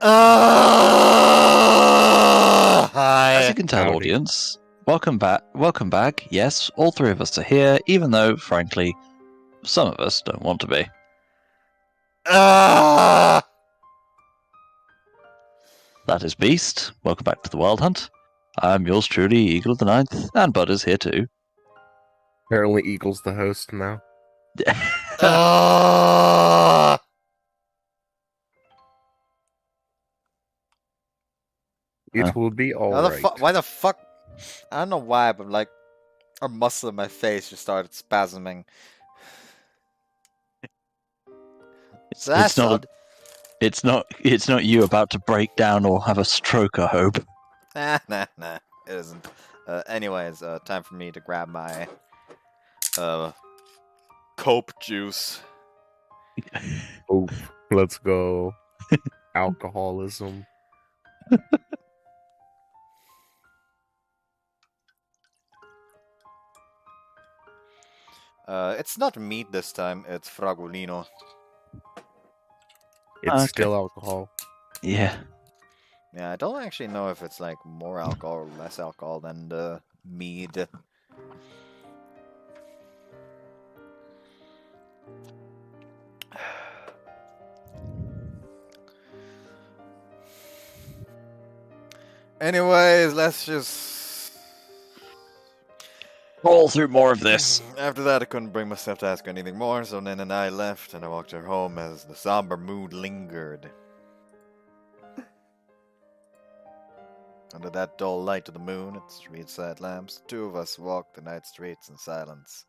As you Hi. can tell, Howdy. audience, welcome back. Welcome back. Yes, all three of us are here, even though, frankly, some of us don't want to be. Ah! That is Beast. Welcome back to the Wild Hunt. I'm yours truly, Eagle of the Ninth, and Bud is here too. Apparently, Eagle's the host now. Ah! It will be Why alright. why the fuck? I don't know why, but like, a muscle in my face just started spasming. It's That's not. odd. It's not you about to break down or have a stroke. I hope. Nah, it isn't. Anyways, time for me to grab my cope juice. Oh, let's go. Alcoholism. It's not meat this time. It's fragolino. It's Okay. still alcohol. Yeah. Yeah, I don't actually know if it's like more alcohol or less alcohol than the mead. Anyways, let's just Roll through more of this. After that, I couldn't bring myself to ask anything more, so Nene and I left, and I walked her home as the somber mood lingered. Under that dull light of the moon and street-side lamps, the two of us walked the night streets in silence.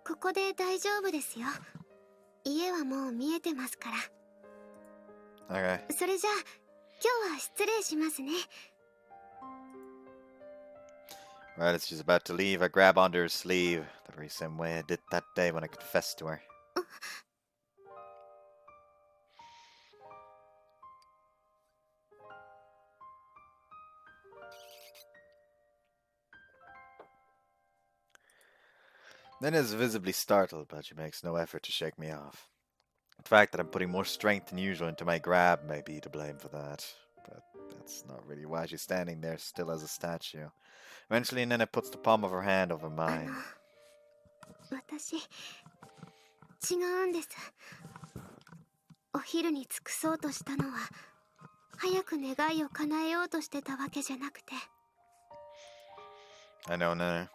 ここで大丈夫ですよ。家はもう見えてますから。 Okay. それじゃあ、今日は失礼しますね。 Right as she's about to leave, I grab onto her sleeve, the very same way I did that day when I confessed to her. Nene is visibly startled, but she makes no effort to shake me off. The fact that I'm putting more strength than usual into my grab may be to blame for that, but that's not really why she's standing there still as a statue. Eventually, Nene puts the palm of her hand over mine. 私、違うんです。お昼に尽くそうとしたのは、早く願いを叶えようとしてたわけじゃなくて。 I know, Nene.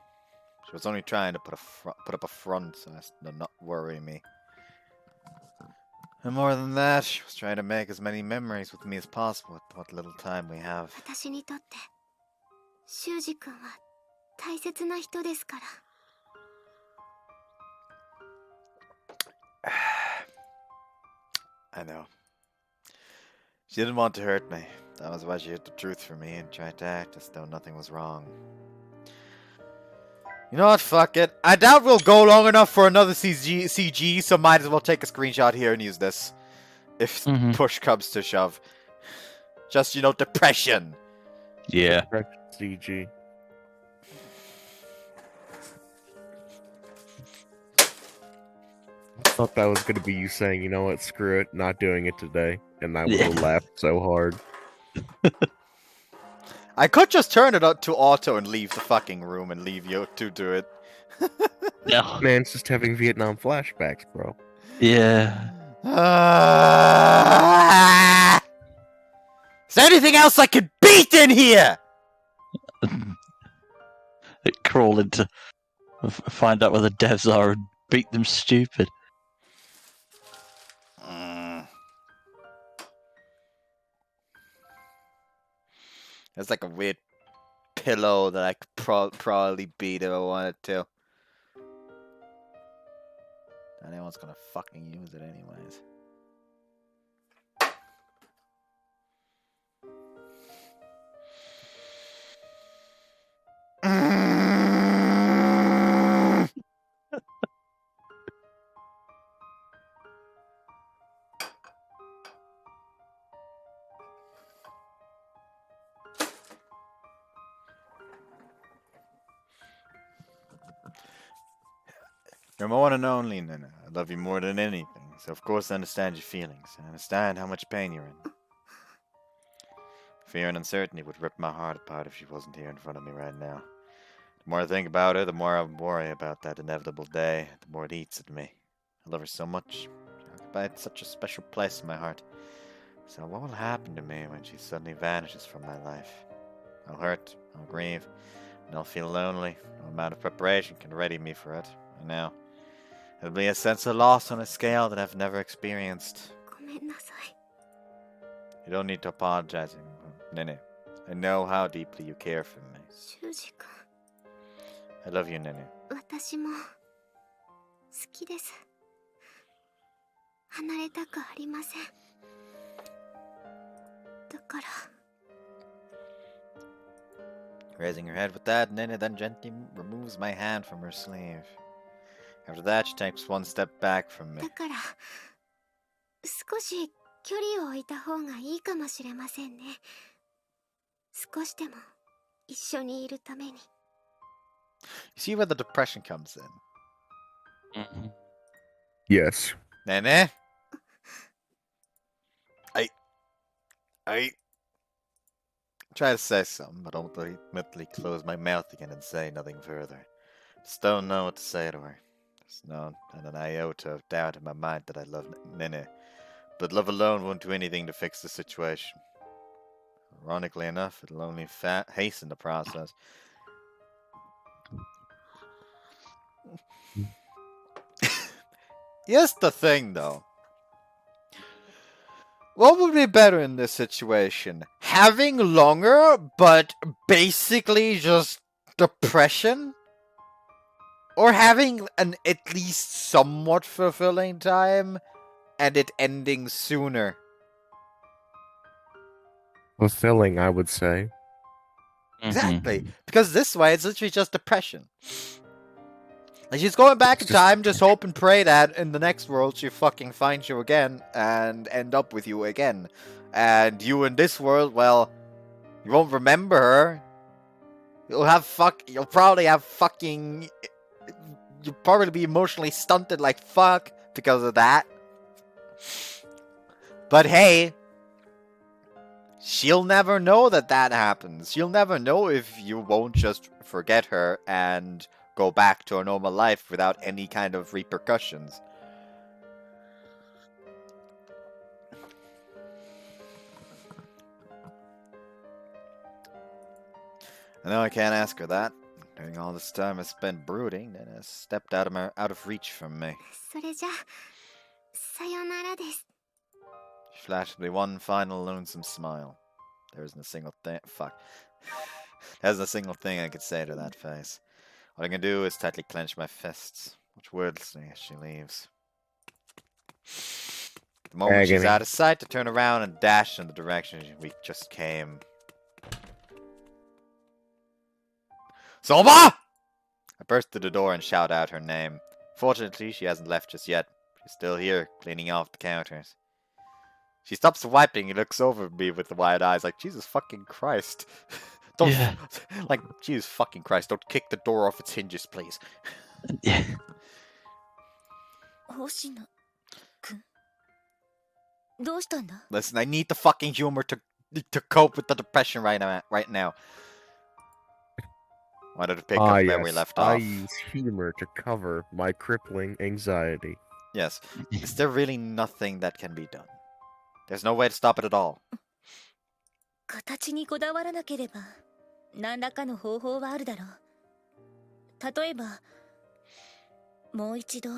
She was only trying to put up a front so as to not worry me. And more than that, she was trying to make as many memories with me as possible with what little time we have. 私にとって、修二君は大切な人ですから。 I know. She didn't want to hurt me. That was why she hid the truth from me and tried to act as though nothing was wrong. You know what? Fuck it. I doubt we'll go long enough for another CG, so might as well take a screenshot here and use this. If push comes to shove. Just, you know, depression. Yeah. CG. I thought that was going to be you saying, you know what, screw it, not doing it today. And I would have laughed so hard. I could just turn it up to auto and leave the fucking room and leave you to do it. Yeah. Man's just having Vietnam flashbacks, bro. Yeah. Is there anything else I could beat in here? Crawl into, find out where the devs are and beat them stupid. There's like a weird pillow that I could probably beat if I wanted to. Anyone's gonna fucking use it anyways. You're my one and only, Nene. I love you more than anything. So of course I understand your feelings. I understand how much pain you're in. Fear and uncertainty would rip my heart apart if she wasn't here in front of me right now. The more I think about her, the more I worry about that inevitable day, the more it eats at me. I love her so much. She occupied such a special place in my heart. So what will happen to me when she suddenly vanishes from my life? I'll hurt, I'll grieve, and I'll feel lonely. No amount of preparation can ready me for it. I know. It'll be a sense of loss on a scale that I've never experienced. ごめんなさい。 You don't need to apologize anymore, Nene. I know how deeply you care for me. 修二君、 I love you, Nene. 私も好きです。離れたくありません。だから。 Raising her head with that, Nene then gently removes my hand from her sleeve. After that, she takes one step back from me. だから少し距離を置いた方がいいかもしれませんね。少しでも一緒にいるために。 You see where the depression comes in. Mhm. Yes. Nene? I try to say something, but ultimately close my mouth again and say nothing further. Just don't know what to say to her. There's not an iota of doubt in my mind that I love Nene, but love alone won't do anything to fix the situation. Ironically enough, it'll only hasten the process. Here's the thing, though. What would be better in this situation? Having longer, but basically just depression? Or having an at least somewhat fulfilling time, and it ending sooner? Fulfilling, I would say. Exactly. Because this way, it's literally just depression. Like, she's going back in time, just hope and pray that in the next world she fucking finds you again and end up with you again. And you in this world, well, you won't remember her. You'll probably have fucking... You'll probably be emotionally stunted like fuck because of that. But hey, she'll never know that happens. She'll never know if you won't just forget her and go back to a normal life without any kind of repercussions. I know I can't ask her that. During all this time I spent brooding, Nene stepped out of reach from me. それじゃさよならです。 She flashed me one final lonesome smile. There isn't a single thing. Fuck. There isn't a single thing I could say to that face. All I can do is tightly clench my fists, watch wordlessly as she leaves. The moment she's Agony. out of sight, to turn around and dash in the direction we just came. Soba! I burst through the door and shout out her name. Fortunately, she hasn't left just yet. She's still here, cleaning off the counters. She stops wiping and looks over at me with the wide eyes like, Jesus fucking Christ. Don't, Yeah. like, Jesus fucking Christ, don't kick the door off its hinges, please. Yeah. 星野くんどうしたんだ Listen, I need the fucking humor to cope with the depression right now. Wanted to pick up where we left I off. use humor to cover my crippling anxiety. Yes. Is there really nothing that can be done? There's no way to stop it at all. 形にこだわらなければ何らかの方法はあるだろう。例えばもう一度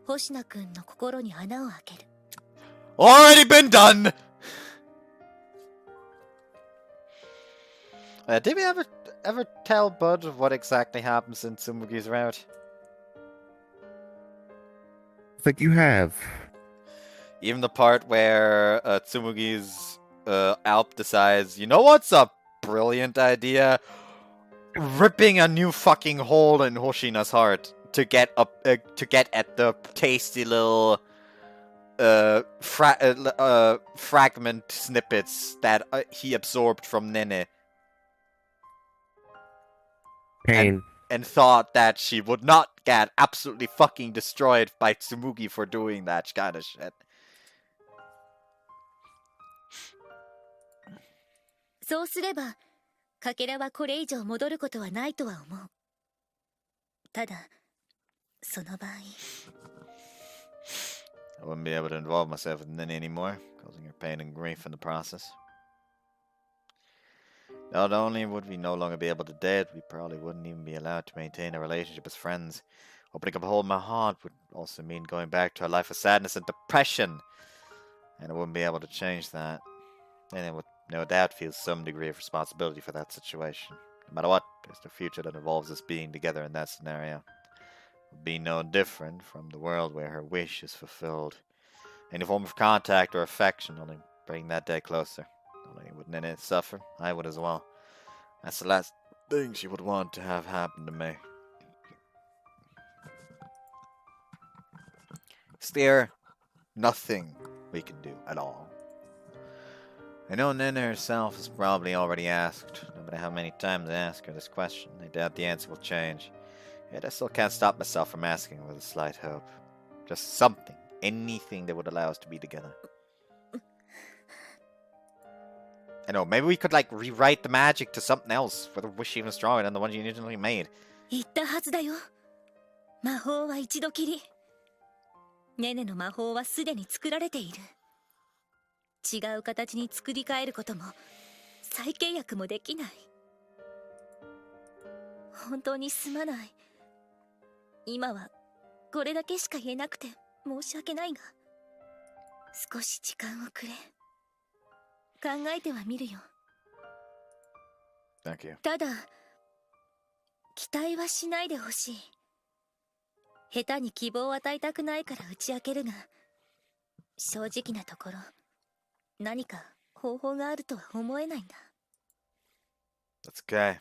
星名くんの心に穴を開ける。 Already been done! Did we ever tell Bud what exactly happens in Tsumugi's route? I think you have. Even the part where Tsumugi's Alp decides, you know what's a brilliant idea? Ripping a new fucking hole in Hoshina's heart to get at the tasty little fragment snippets that he absorbed from Nene. Pain. and thought that she would not get absolutely fucking destroyed by Tsumugi for doing that kind of shit. そうすればかけらはこれ以上戻ることはないとは思う。ただその場合 I wouldn't be able to involve myself with Nene anymore, causing her pain and grief in the process. Not only would we no longer be able to date, we probably wouldn't even be allowed to maintain a relationship as friends. Opening up a hole in my heart would also mean going back to a life of sadness and depression, and I wouldn't be able to change that. Nene would no doubt feel some degree of responsibility for that situation. No matter what, there's no future that involves us being together in that scenario. Would be no different from the world where her wish is fulfilled. Any form of contact or affection only bring that day closer. Not only would Nene suffer, I would as well. That's the last thing she would want to have happen to me. Is there nothing we can do at all? I know Nene herself has probably already asked, no matter how many times I ask her this question, I doubt the answer will change. Yet I still can't stop myself from asking with a slight hope. Just something, anything that would allow us to be together. I know, maybe we could like rewrite the magic to something else for the wish even stronger than the one you originally made. 言ったはずだよ。魔法は一度きり。ネネの魔法はすでに作られている。違う形に作り変えることも再契約もできない。本当にすまない。今はこれだけしか言えなくて申し訳ないが、少し時間をくれ。考えてはみるよ。Thank you. ただ期待はしないでほしい。下手に希望を与えたくないから打ち明けるが、正直なところ何か方法があるとは思えないんだ。That's okay.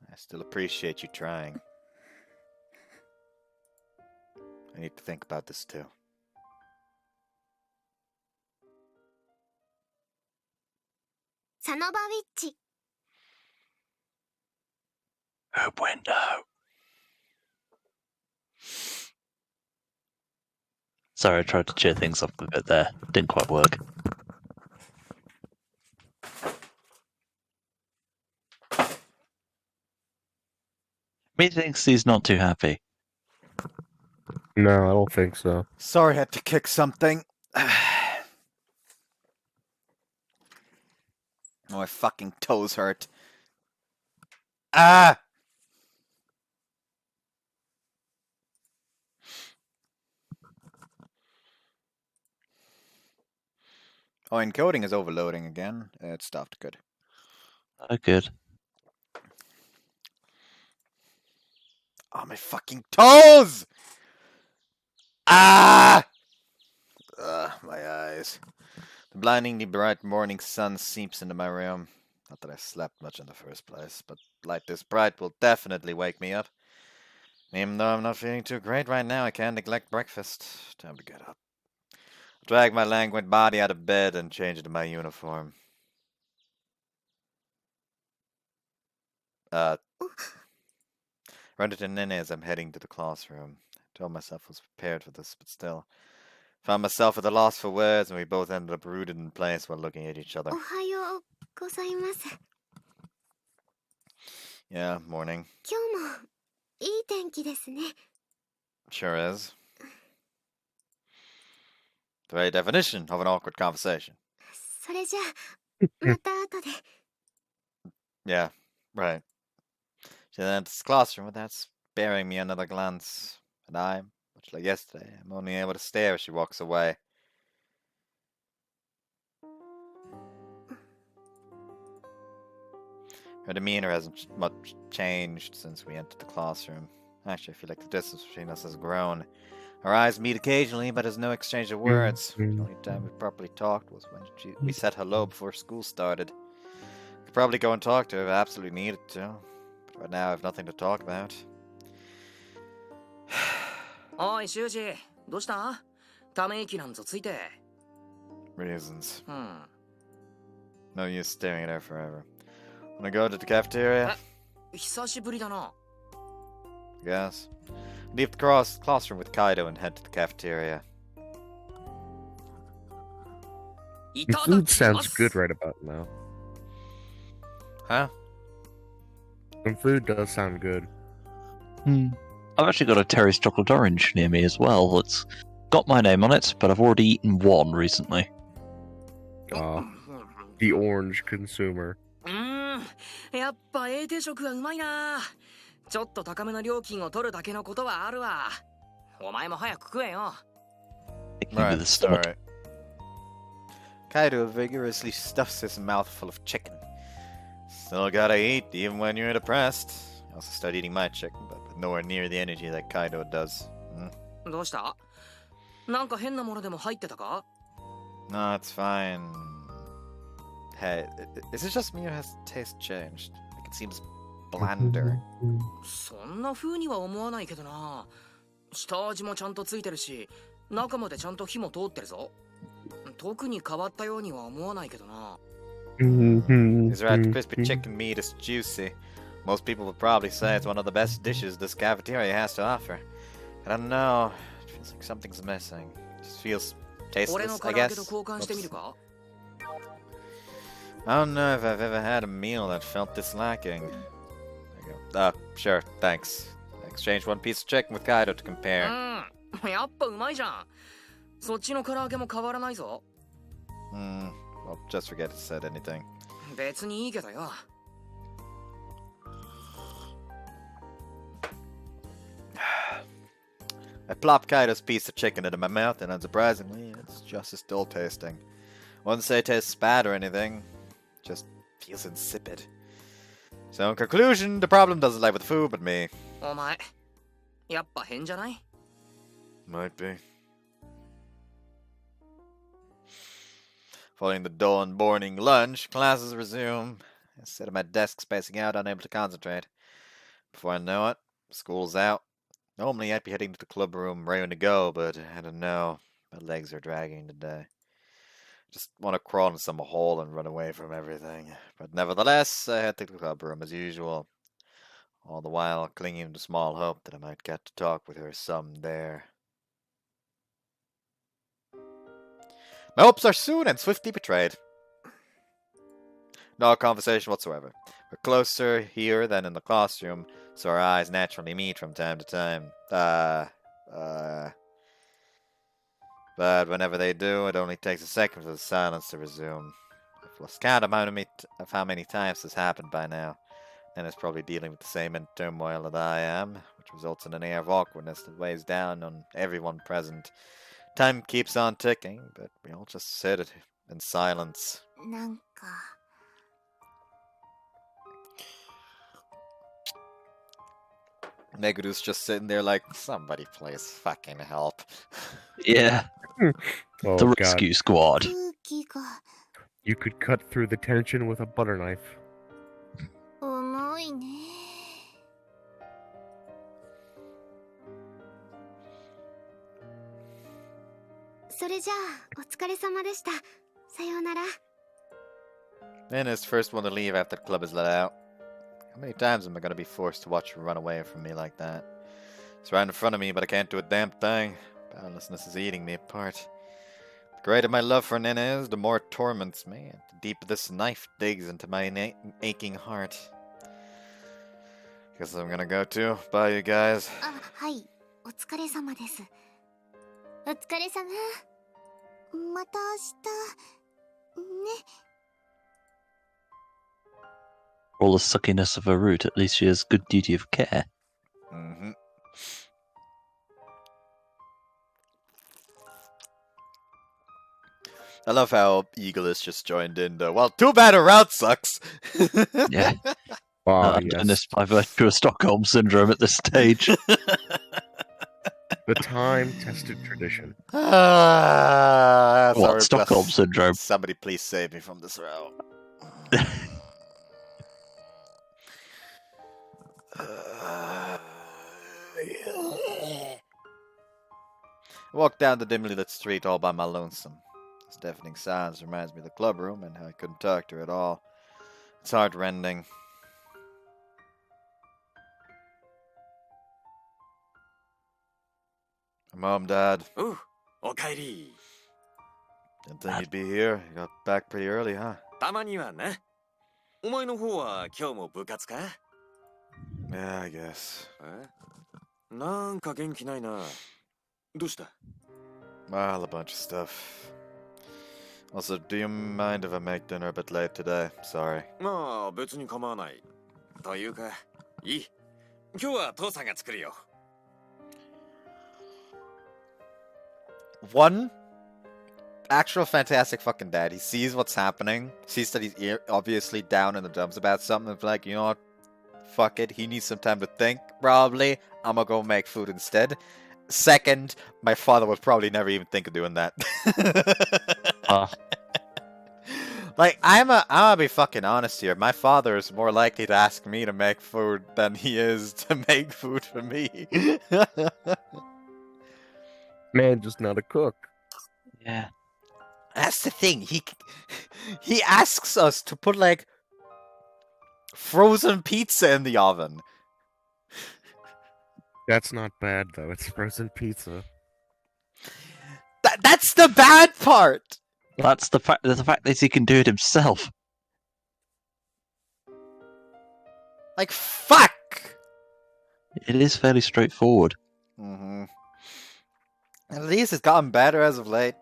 I still appreciate you trying. I need to think about this too. サノバウィッチ Hope window. Sorry, I tried to cheer things up a bit there. Didn't quite work. Methinks he's not too happy. No, I don't think so. Sorry I had to kick something. Oh, my fucking toes hurt. Ah! Oh, encoding is overloading again. It stopped. Good. Oh, good. Oh, my fucking toes! Ah! Ugh, my eyes. The blindingly bright morning sun seeps into my room. Not that I slept much in the first place, but light this bright will definitely wake me up. Even though I'm not feeling too great right now, I can't neglect breakfast. Time to get up. Drag my languid body out of bed and change into my uniform. Run into Nene as I'm heading to the classroom. I told myself I was prepared for this, but still. Found myself at a loss for words, and we both ended up rooted in place while looking at each other. おはようございます。 Yeah, morning. 今日もいい天気ですね。 Sure is. The very definition of an awkward conversation. それじゃあまた後で。 Yeah, right. She then enters the classroom without sparing me another glance, and I, much like yesterday, am only able to stare as she walks away. Her demeanor hasn't much changed since we entered the classroom. Actually, I feel like the distance between us has grown. Our eyes meet occasionally, but there's no exchange of words. The only time we properly talked was when we said hello before school started. Could probably go and talk to her if I absolutely needed to. But right now I have nothing to talk about. おい修二どうしたため息なんぞついて Reasons. うん No use staring at her forever. Wanna go to the cafeteria? 久しぶりだな I guess. Leave the classroom with Kaido and head to the cafeteria. The food sounds good right about now. Huh? And food does sound good. I've actually got a Terry's chocolate orange near me as well. It's got my name on it, but I've already eaten one recently. The orange consumer. やっぱ英定食はうまいな。ちょっと高めの料金を取るだけのことはあるわ。お前も早く食えよ。Hit me with the stomach. alright. Kaido vigorously stuffs his mouth full of chicken. Still gotta eat, even when you're depressed. I also started eating my chicken, but with nowhere near the energy that Kaido does. どうした？なんか変なものでも入ってたか？ No, it's fine. Hey, is it just me or has taste changed? Like it seems blander. そんな風には思わないけどな。下味もちゃんとついてるし、中までちゃんと火も通ってるぞ。特に変わったようには思わないけどな。His rat crispy chicken meat is juicy. Most people would probably say it's one of the best dishes this cafeteria has to offer. I don't know. It feels like something's missing. It just feels 俺の tasteless, 唐 I 揚げ guess. と交換してみるか？ I don't know if I've ever had a meal that felt this lacking. There you go. Sure, thanks. Exchange one piece of chicken with Kaido to compare. やっぱうまいじゃん。そっちの唐揚げも変わらないぞ。Well, just forget it said anything. 別にいいけどよ。I plop Kaido's piece of chicken into my mouth, and unsurprisingly, it's just as dull tasting. Wouldn't say it tastes bad or anything, just feels insipid. So in conclusion, the problem doesn't lie with the food, but me. お前、やっぱ変じゃない？ Might be. Following the dull and boring lunch, classes resume. I sit at my desk spacing out, unable to concentrate. Before I know it, school's out. Normally I'd be heading to the club room, raring to go, but I don't know. My legs are dragging today. Just want to crawl in some hole and run away from everything. But nevertheless, I head to the club room as usual. All the while clinging to small hope that I might get to talk with her some there. My hopes are soon and swiftly betrayed. No conversation whatsoever. We're closer here than in the classroom, so our eyes naturally meet from time to time. But whenever they do, it only takes a second for the silence to resume. I've lost count of how many times this happened by now. And it's probably dealing with the same inner turmoil that I am, which results in an air of awkwardness that weighs down on everyone present. Time keeps on ticking, but we all just sit in silence. なんか Meguru's just sitting there like, somebody please fucking help. Yeah, Oh the god. rescue squad. 空気が You could cut through the tension with a butter knife. 重いね。それじゃあお疲れ様でした。さようなら。 Nene is the first one to leave after the club is let out. How many times am I going to be forced to watch her run away from me like that? It's right in front of me, but I can't do a damn thing. Boundlessness is eating me apart. The greater my love for Nene is, the more it torments me, and the deeper this knife digs into my aching heart. Guess I'm gonna go too. Bye, you guys. あ、はい。お疲れ様です。お疲れ様。また明日。ね。 For all the suckiness of her root, at least she has good duty of care. Mm-hmm. I love how Eagle is just joined in though. Well, too bad her route sucks. Yeah. Yes. And this by virtue of Stockholm Syndrome at this stage. The time-tested tradition. Sorry, What, Stockholm but Syndrome? somebody please save me from this route. I walk down the dimly lit street all by my lonesome. This deafening silence reminds me of the club room and how I couldn't talk to her at all. It's heart-rending. I'm home, Dad. おう、おかえり。 Didn't think you'd be here. You got back pretty early, huh? たまにはな。お前の方は今日も部活か？ Yeah, I guess. え？なんか元気ないな。どうした？ Well, a bunch of stuff. Also, do you mind if I make dinner a bit late today? Sorry. まあ別に構わない。というか、いい。今日は父さんが作るよ。 One actual fantastic fucking dad. He sees what's happening, sees that he's obviously down in the dumps about something. It's like, you know what? Fuck it. He needs some time to think, probably. I'm gonna go make food instead. Second, my father would probably never even think of doing that. Like, I'm gonna be fucking honest here. My father is more likely to ask me to make food than he is to make food for me. Man, just not a cook. Yeah. That's the thing. He asks us to put like frozen pizza in the oven. That's not bad though. It's frozen pizza. That's the bad part. That's the fact. The fact is, he can do it himself. Like, fuck. It is fairly straightforward. Mm-hmm. At least it's gotten better as of late.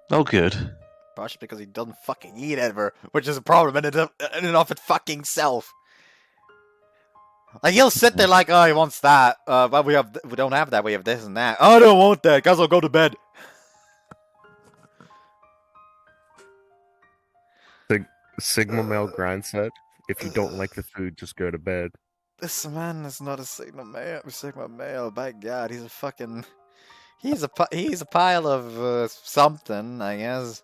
Oh, good. Partially because he doesn't fucking eat ever, which is a problem in and of it fucking self. Like, he'll sit there like, oh, he wants that. But we don't have that. We have this and that. Oh, I don't want that. Guess I'll go to bed. The Sigma male grind set. If you don't like the food, just go to bed. This man is not a Sigma male. By God, he's a fucking... He's a pile of something, I guess.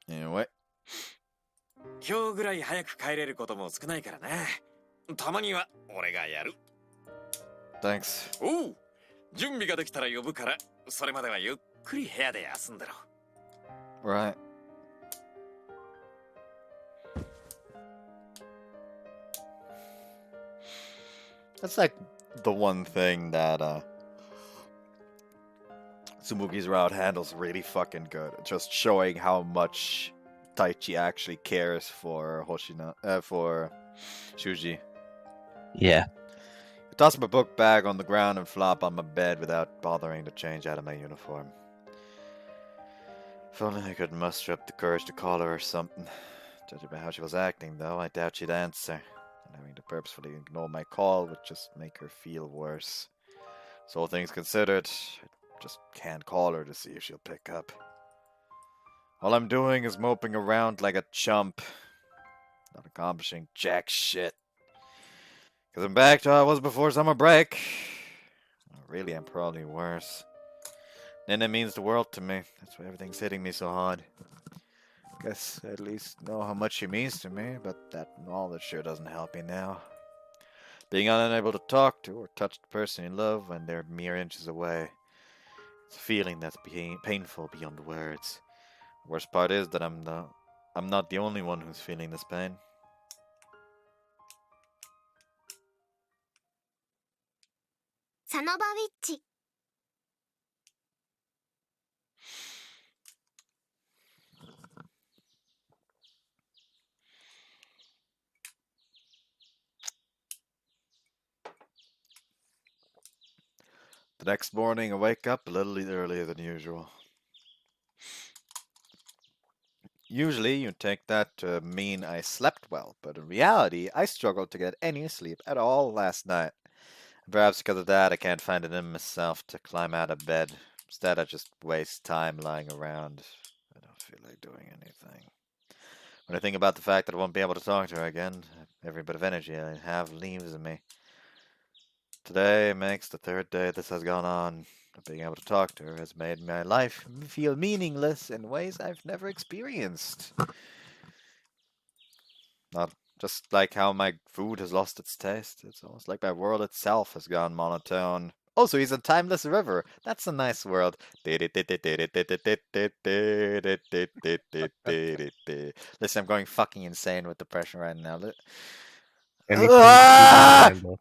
Anyway. 今日ぐらい早く帰れることも少ないからな。たまには俺がやる。 Thanks. おう、準備ができたら呼ぶから、それまではゆっくり部屋で休んでろ。 Right. That's like the one thing that Tsumugi's route handles really fucking good. Just showing how much Taichi actually cares for for Shuji. Yeah. I toss my book bag on the ground and flop on my bed without bothering to change out of my uniform. If only I could muster up the courage to call her or something. Judging by how she was acting, though, I doubt she'd answer. And having to purposefully ignore my call would just make her feel worse. So, all things considered, I just can't call her to see if she'll pick up. All I'm doing is moping around like a chump. Not accomplishing jack shit. Because I'm back to how I was before summer break. Really, I'm probably worse. Nene means the world to me. That's why everything's hitting me so hard. Guess I at least know how much she means to me, but that knowledge sure doesn't help me now. Being unable to talk to or touch the person you love when they're mere inches away. It's a feeling that's painful beyond words. The worst part is that I'm not the only one who's feeling this pain. Sanoba-witch. The next morning, I wake up a little earlier than usual. Usually, you take that to mean I slept well, but in reality, I struggled to get any sleep at all last night. Perhaps because of that, I can't find it in myself to climb out of bed. Instead, I just waste time lying around. I don't feel like doing anything. When I think about the fact that I won't be able to talk to her again, every bit of energy I have leaves me. Today makes the third day this has gone on. Being able to talk to her has made my life feel meaningless in ways I've never experienced. Not just like how my food has lost its taste. It's almost like my world itself has gone monotone. Also, he's a timeless river. That's a nice world. Listen, I'm going fucking insane with depression right now. Anything Ah! you can handle.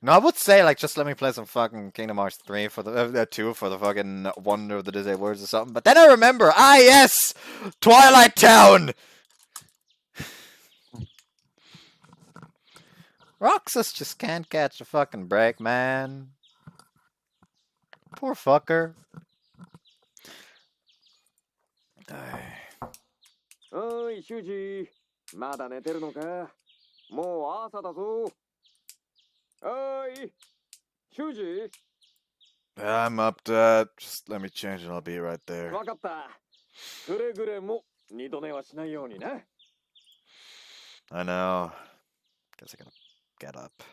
No, I would say like just let me play some fucking Kingdom Hearts 3 for the 2 for the fucking Wonder of the Disney Words or something. But then I remember, yes, Twilight Town. Roxas just can't catch a fucking break, man. Poor fucker. おい、修二。まだ寝てるのか？もう朝だぞ。おい、修二。I'm up, Dad. Just let me change and I'll be right there. わかった。くれぐれも二度寝はしないようにな。I know. Guess I gotta get up.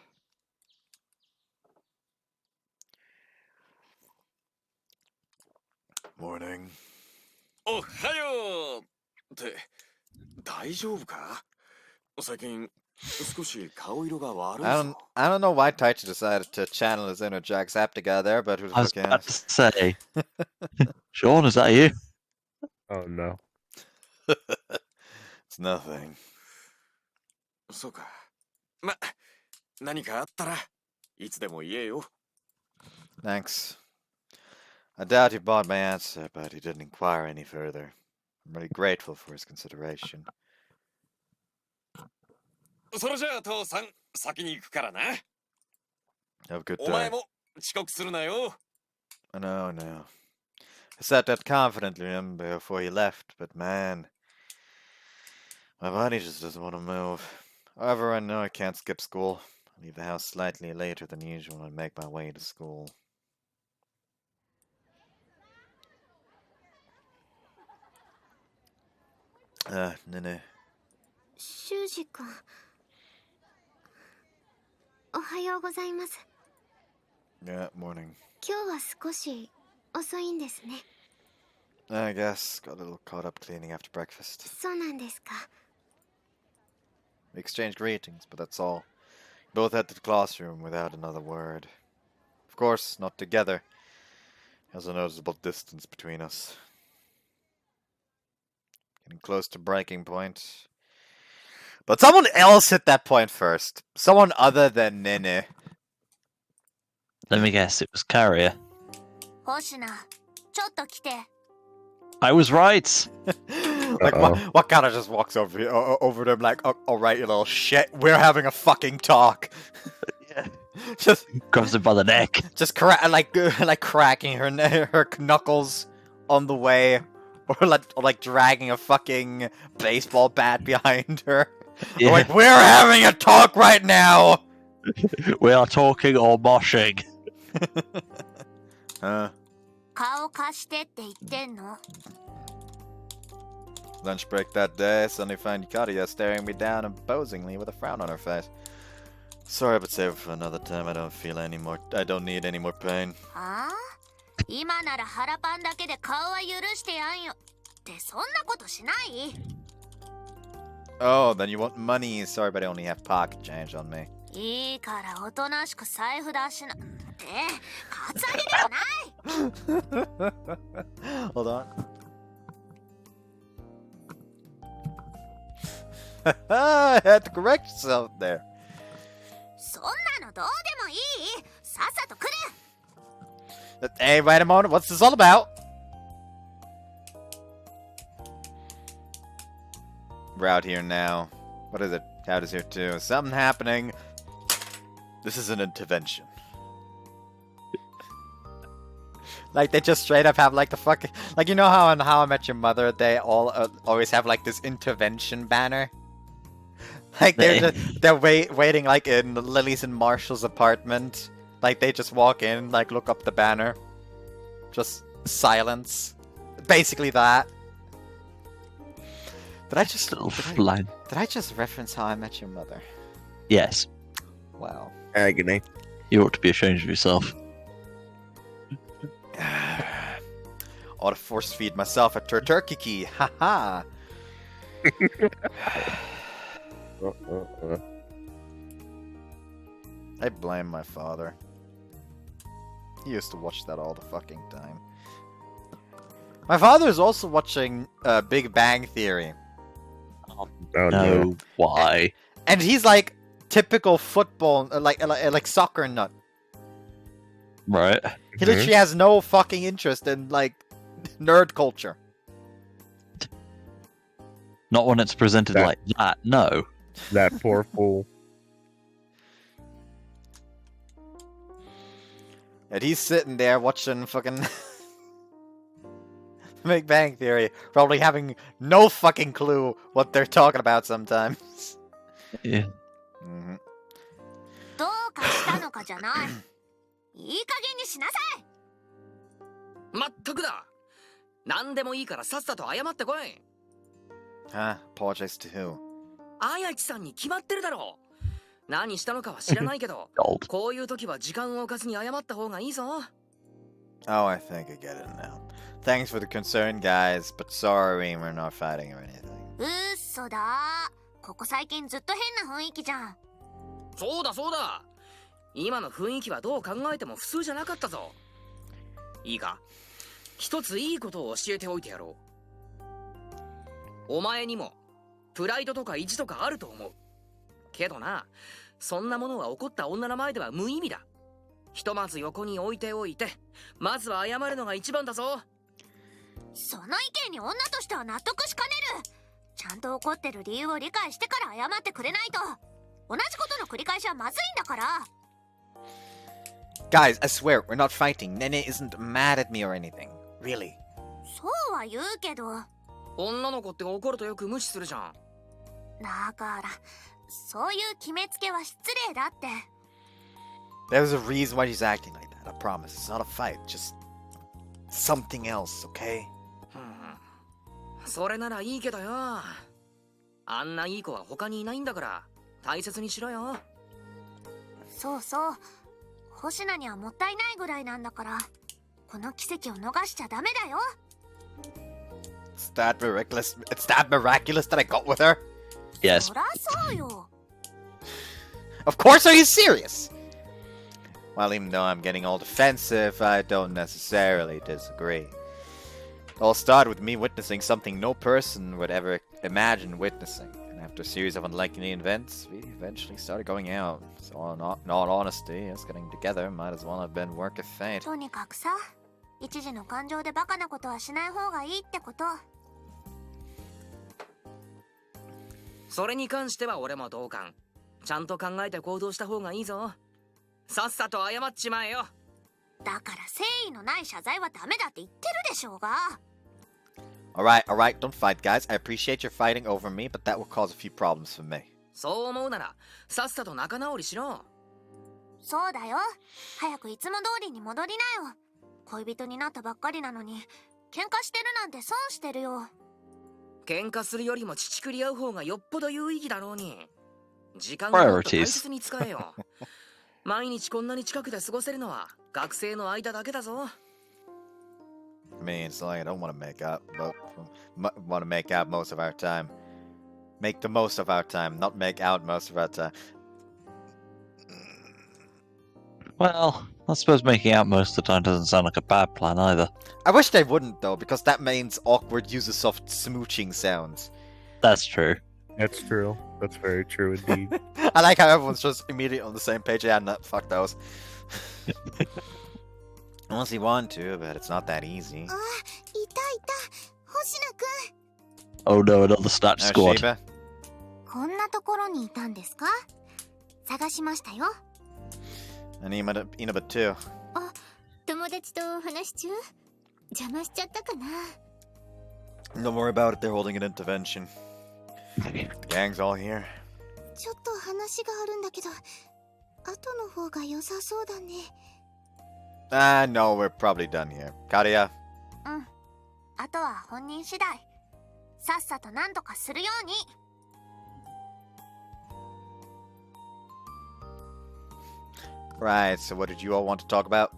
Morning. おはよう。って大丈夫か？最近少し顔色が悪いぞ。I don't know why Taichi decided to channel his inner Jacksepticeye there, but who the I was fuck about cares? to say. Sean, is that you? Oh no. It's nothing. そうか。ま、何かあったらいつでも言えよ。Thanks. I doubt he bought my answer, but he didn't inquire any further. I'm really grateful for his consideration. それじゃあ父さん、先に行くからな。Have a good お前 day. も遅刻するなよ。No. I said that confidently before he left, but man, my body just doesn't want to move. However, I know I can't skip school. I leave the house slightly later than usual and make my way to school. Nene. 修二君、おはようございます。 Yeah, morning. 今日は少し遅いんですね。 I guess got a little caught up cleaning after breakfast. そうなんですか。 We exchanged greetings, but that's all. Both headed to the classroom without another word. Of course, not together. There's a noticeable distance between us. Getting close to breaking point. But someone else hit that point first. Someone other than Nene. Let me guess, it was Carrier. 星名、ちょっと来て。I was right! Like, Uh-oh. Wakana just walks over to him like, all right, you little shit, we're having a fucking talk. Yeah. just Grabs him by the neck. just like cracking her knuckles on the way, or like dragging a fucking baseball bat behind her. Yeah. Like, we're having a talk right now. We are talking or moshing.顔貸してって言ってんの？ Lunch break that day, suddenly find Yukariya staring me down imposingly with a frown on her face. Sorry, but save it for another time. I don't need any more pain. ああ？今なら腹パンだけで顔は許してやんよ。ってそんなことしない？ Oh, then you want money. Sorry, but I only have pocket change on me. いいからおとなしく財布出しな。ってカツアゲではない。 Hold on. I had to correct yourself there. そんなのどうでもいい。さっさと来る。 Hey, wait a moment. What's this all about? We're out here now. What is it? Cat is here too. Something happening. This is an intervention. Like, they just straight up have like the fucking... Like, you know how in How I Met Your Mother, they all always have like this intervention banner? Like, they're waiting like in Lily's and Marshall's apartment. Like, they just walk in, like, look up the banner. Just silence. Basically that. Did I just... Did I just reference How I Met Your Mother? Yes. Wow. Agony. You ought to be ashamed of yourself. Ought to force feed myself a turkey key. Haha. I blame my father. He used to watch that all the fucking time. My father is also watching Big Bang Theory. Oh No, no. why? And he's like typical football, like soccer nut. Right. He literally has no fucking interest in like nerd culture. Not when it's presented That- like that, no. That poor fool. And he's sitting there watching fucking Big Bang Theory, probably having no fucking clue what they're talking about sometimes. Yeah. どうかしたのかじゃない。いい加減にしなさい。まったくだ。何でもいいからさっさと謝ってこい。Huh? Apologize to who? あやちさんに決まってるだろう。何したのかは知らないけど、 Old. こういう時は時間を置かずに謝った方がいいぞ。 Oh, I think I get it now. Thanks for the concern, guys, but sorry, we're not fighting or anything. うっそだ。ここ最近ずっと変な雰囲気じゃん。そうだそうだ。今の雰囲気はどう考えても普通じゃなかったぞ。いいか、一ついいことを教えておいてやろう。お前にもプライドとか意地とかあると思う。けどな、そんなものは怒った女の前では無意味だ。ひとまず横に置いておいて、まずは謝るのが一番だぞ。その意見に女としては納得しかねる。ちゃんと怒ってる理由を理解してから謝ってくれないと。同じことの繰り返しはまずいんだから。Guys, I swear, we're not fighting. Nene isn't mad at me or anything. Really. そうは言うけど。女の子って怒るとよく無視するじゃん。だから、そういう決めつけは失礼だって。There's a reason why she's acting like that. I promise. It's not a fight. Just something else, okay? それならいいけどよ。あんないい子は他にいないんだから大切にしろよ。そうそう。星名にはもったいないぐらいなんだから、この奇跡を逃しちゃダメだよ。It's that miraculous. It's that miraculous that I got with her. Yes. そらそうよ。Of course, are you serious? Well, even though I'm getting all defensive, I don't necessarily disagree. It all started with me witnessing something no person would ever imagine witnessing. And after a series of unlikely events, we eventually started going out. So in all honesty, us getting together might as well have been work of fate. とにかくさ、一時の感情でバカなことはしない方がいいってこと。それに関しては俺も同感。ちゃんと考えて行動した方がいいぞ。さっさと謝っちまえよ。だから誠意のない謝罪はダメだって言ってるでしょうが。Alright, don't fight, guys. I appreciate your fighting over me, but that will cause a few problems for me. そう思うならさっさと仲直りしろ。そうだよ。早くいつも通りに戻りなよ。恋人になったばっかりなのに、喧嘩してるなんて損してるよ。喧嘩するよりも乳くり合う方がよっぽど有意義だろうに。時間をもっと大切に使えよ。毎日こんなに近くで過ごせるのは学生の間だけだぞ。I mean, it's like I don't want to make out, but want to make out most of our time. Make the most of our time, not make out most of our time. Well, I suppose making out most of the time doesn't sound like a bad plan either. I wish they wouldn't, though, because that means awkward uses of smooching sounds. That's true. That's true. That's very true indeed. I like how everyone's just immediately on the same page. Yeah, no, fuck those. Unless you want to, but it's not that easy. あ、いたいた。星名くん。 Oh no, another snatch squad. Shiba? こんなところにいたんですか？探しましたよ。 And Inaba too. あ、友達と話し中？邪魔しちゃったかな。 Don't worry about it, they're holding an intervention. The gang's all here. ちょっと話があるんだけど、後の方が良さそうだね。No, we're probably done here. Karia? うん。あとは本人次第。さっさと何とかするように。Right, so what did you all want to talk about?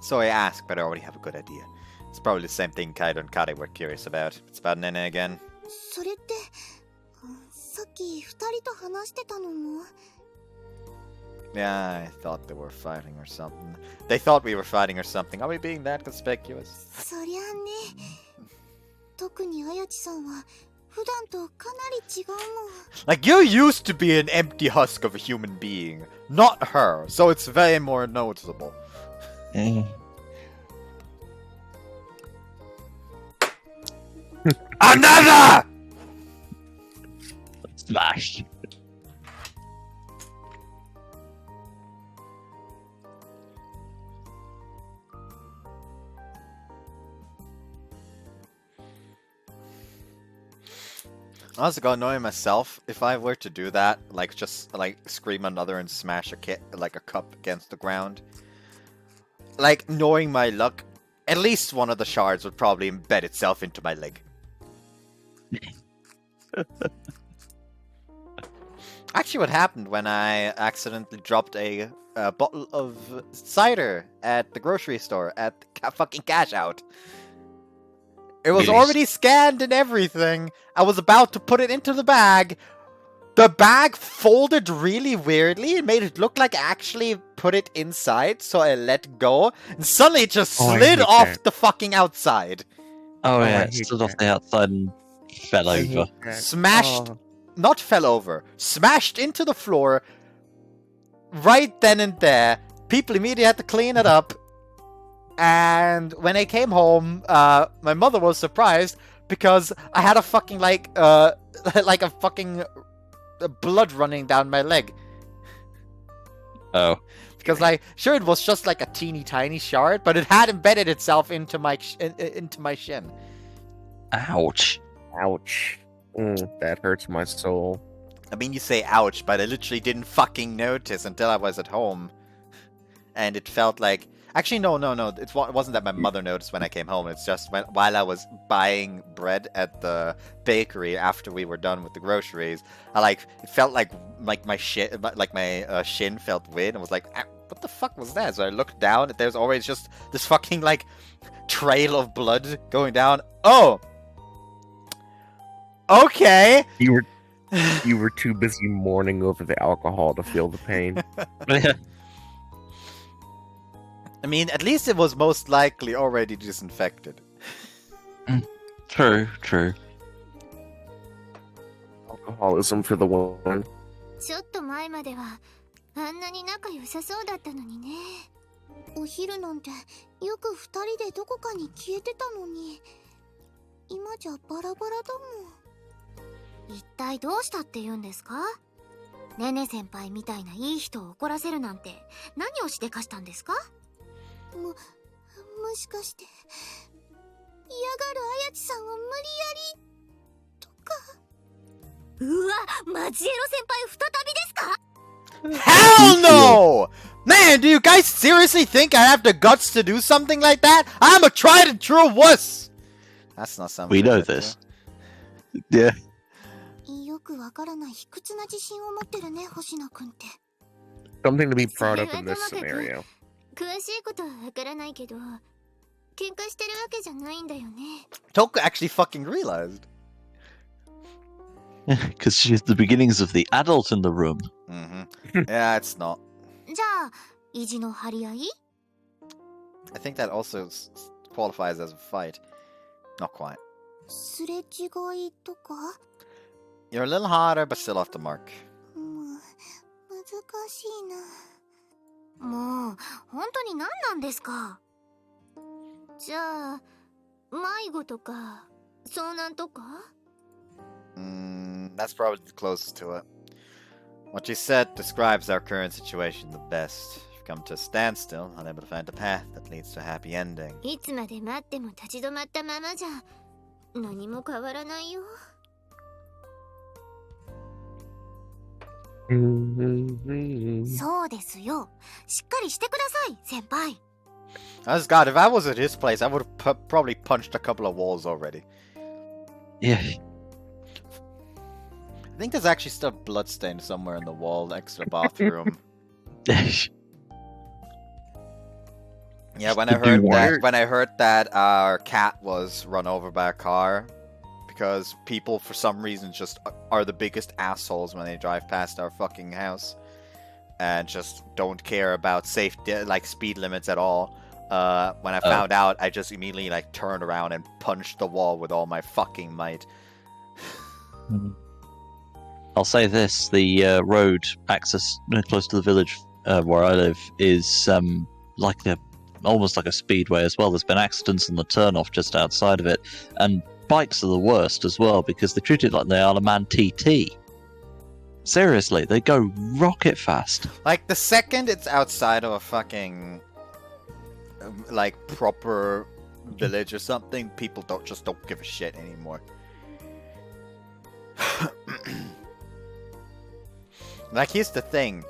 So I asked, but I already have a good idea. It's probably the same thing Kaido and Kari were curious about. It's about Nene again. それって、さっき二人と話してたのも。 Yeah, I thought they were fighting or something. They thought we were fighting or something. Are we being that conspicuous? そりゃあね。特にあやちさんは普段とかなり違うもん。 Like, you used to be an empty husk of a human being, not her, so it's very more noticeable. Eh. Another! Smash. I also got annoying myself if I were to do that, like just like scream another and smash a cup against the ground. Like, knowing my luck, at least one of the shards would probably embed itself into my leg. Actually, what happened when I accidentally dropped a bottle of cider at the grocery store at fucking cash out. It was Really? already scanned and everything. I was about to put it into the bag. The bag folded really weirdly. It made it look like I actually put it inside, so I let go. And suddenly it just Oh, I slid hate off that. the fucking outside. Oh, Oh, yeah, I it hate stood off that. the outside and fell I over. hate that. Smashed, Oh. not fell over, smashed into the floor right then and there. People immediately had to clean it up. And when I came home, my mother was surprised because I had a fucking like a fucking blood running down my leg. Oh. Because like, sure, it was just like a teeny tiny shard, but it had embedded itself into my shin. Ouch. Ouch. That hurts my soul. I mean, you say ouch, but I literally didn't fucking notice until I was at home. And it felt like... Actually, no. It wasn't that my mother noticed when I came home. It's just while I was buying bread at the bakery after we were done with the groceries, it felt like my shin felt weird, and was like, "Ah, what the fuck was that?" So I looked down, and there's always just this fucking like trail of blood going down. Oh, okay. You were too busy mourning over the alcohol to feel the pain. I mean, at least it was most likely already disinfected. True. Alcoholism for the one. ちょっと前まではあんなに仲良さそうだったのにね。お昼なんてよく二人でどこかに消えてたのに、今じゃバラバラだもん。一体どうしたって言うんですか？ネネ先輩みたいないい人を怒らせるなんて何をしてかしたんですか？もしかして嫌がるあやちさんを無理やりとか。うわ、マジエロ先輩再びですか？ Hell no! Man, do you guys seriously think I have the guts to do something like that? I'm a tried and true wuss! That's not something We know I do. this. Yeah. よくわからない卑屈な自信を持ってるね、星野くんって。 Something to be proud of in this scenario. 詳しいことはわからないけど、喧嘩してるわけじゃないんだよね。 Toku actually fucking realized. Because she's the beginnings of the adult in the room. Yeah, it's not. じゃあ、意地の張り合い？ I think that also qualifies as a fight. Not quite. すれ違いとか？ You're a little harder, but still off the mark. 難しいな。もう、本当に何なんですか？じゃあ、迷子とか、遭難とか？ That's probably the closest to it. What you said describes our current situation the best. We've come to a standstill, unable to find a path that leads to a happy ending. いつまで待っても立ち止まったままじゃ、何も変わらないよ。そうですよ。しっかりしてください、先輩。 As God, if I was at his place, I would have probably punched a couple of walls already. Yeah. I think there's actually still bloodstain somewhere in the wall next to the bathroom. Yeah, when I heard that our cat was run over by a car, because people for some reason just are the biggest assholes when they drive past our fucking house and just don't care about safety, like speed limits at all. When I found out, I just immediately like turned around and punched the wall with all my fucking might. I'll say this: the road access close to the village where I live is almost like a speedway as well. There's been accidents on the turnoff just outside of it, and bikes are the worst as well because they treat it like they are a man TT. Seriously, they go rocket fast. Like, the second it's outside of a fucking, like, proper village or something, people don't give a shit anymore. Like, here's the thing.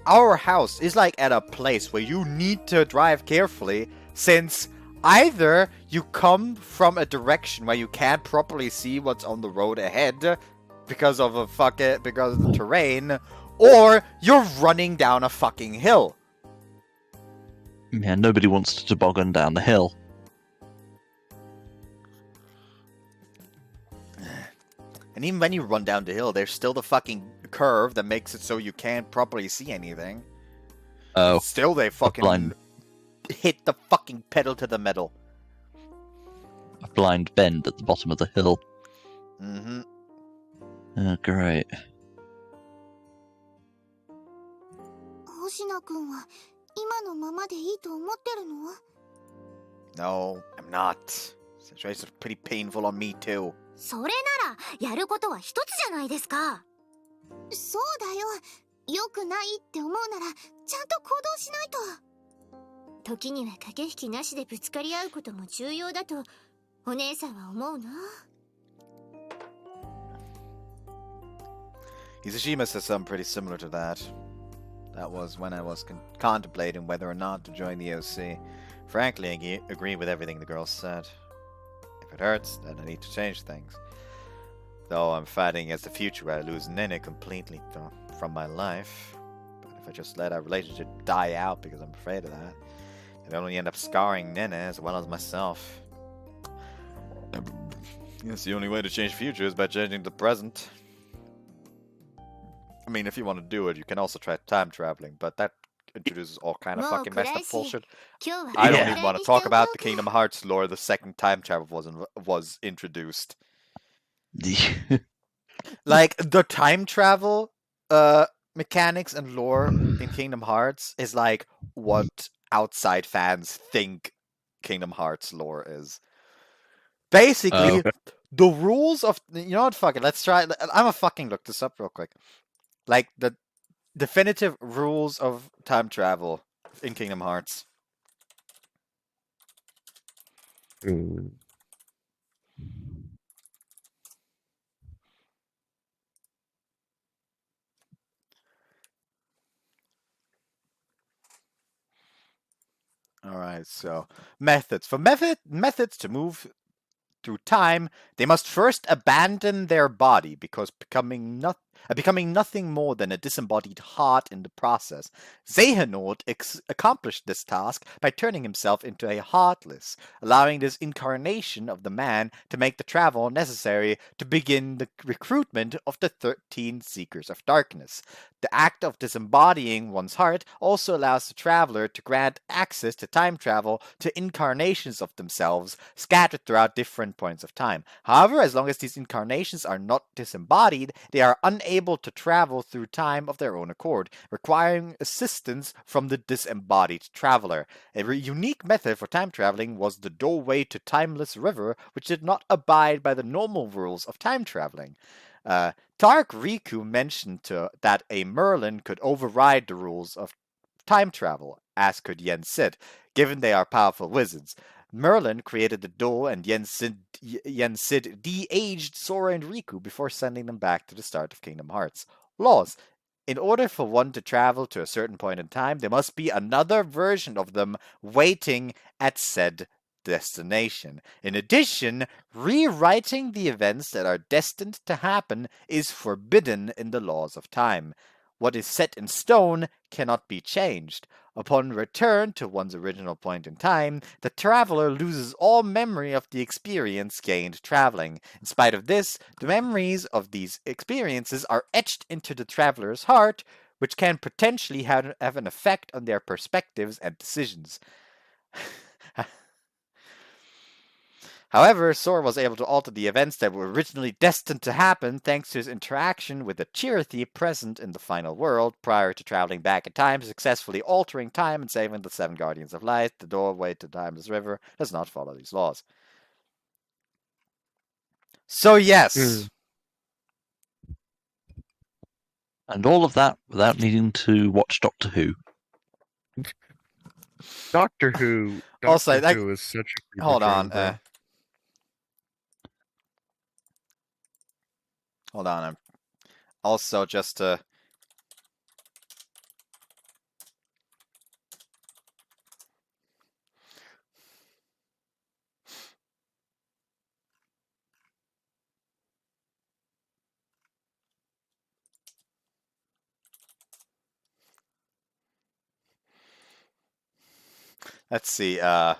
Our house is, like, at a place where you need to drive carefully, since either you come from a direction where you can't properly see what's on the road ahead because of the terrain, or you're running down a fucking hill. Yeah, nobody wants to toboggan down the hill. And even when you run down the hill, there's still the fucking curve that makes it so you can't properly see anything. Oh, Still, they fucking hit the fucking pedal to the metal. a blind bend at the bottom of the hill. Mm-hmm. Oh, great. 星野くんは今のままでいいと思ってるの？ No, I'm not. Situation's pretty painful on me too. それならやることは一つじゃないですか。そうだよ。良くないって思うならちゃんと行動しないと。時には駆け引きなしでぶつかり合うことも重要だとお姉さんは思うな。Izushima says something pretty similar to that. That was when I was contemplating whether or not to join the OC. Frankly, I agree with everything the girl said. If it hurts, then I need to change things. Though I'm fighting against the future where I lose Nene completely from my life. But if I just let our relationship die out because I'm afraid of that, then I only end up scarring Nene as well as myself. Yes, the only way to change the future is by changing the present. I mean, if you want to do it, you can also try time traveling, but that introduces all kind of fucking messed up bullshit. I don't even want to talk about the Kingdom Hearts lore the second time travel was introduced. Like, the time travel mechanics and lore in Kingdom Hearts is like what outside fans think Kingdom Hearts lore is. Basically, the rules of... You know what, fuck it, let's try... I'm gonna fucking look this up real quick. Like, the definitive rules of time travel in Kingdom Hearts. Alright, so methods. For methods to move through time, they must first abandon their body, because becoming nothing more than a disembodied heart in the process. Xehanort accomplished this task by turning himself into a heartless, allowing this incarnation of the man to make the travel necessary to begin the recruitment of the 13 Seekers of Darkness. The act of disembodying one's heart also allows the traveler to grant access to time travel to incarnations of themselves scattered throughout different points of time. However, as long as these incarnations are not disembodied, they are unable to travel through time of their own accord, requiring assistance from the disembodied traveler. A unique method for time traveling was the doorway to Timeless River, which did not abide by the normal rules of time traveling. Tark Riku mentioned that a Merlin could override the rules of time travel, as could Yen Sid, given they are powerful wizards. Merlin created the door, and Yen Sid de-aged Sora and Riku before sending them back to the start of Kingdom Hearts. Laws. In order for one to travel to a certain point in time, there must be another version of them waiting at said destination. In addition, rewriting the events that are destined to happen is forbidden in the laws of time. What is set in stone cannot be changed. Upon return to one's original point in time, the traveler loses all memory of the experience gained traveling. In spite of this, the memories of these experiences are etched into the traveler's heart, which can potentially have an effect on their perspectives and decisions. However, Sora was able to alter the events that were originally destined to happen thanks to his interaction with the Chirity present in the final world prior to traveling back in time, successfully altering time and saving the 7 Guardians of Light. The doorway to Timeless River does not follow these laws. So yes. And all of that without needing to watch Doctor Who. Doctor Who. Also, Doctor like- Who is such a creeper Hold dream, on. bro. Hold on. I'm also just to. Let's see. Here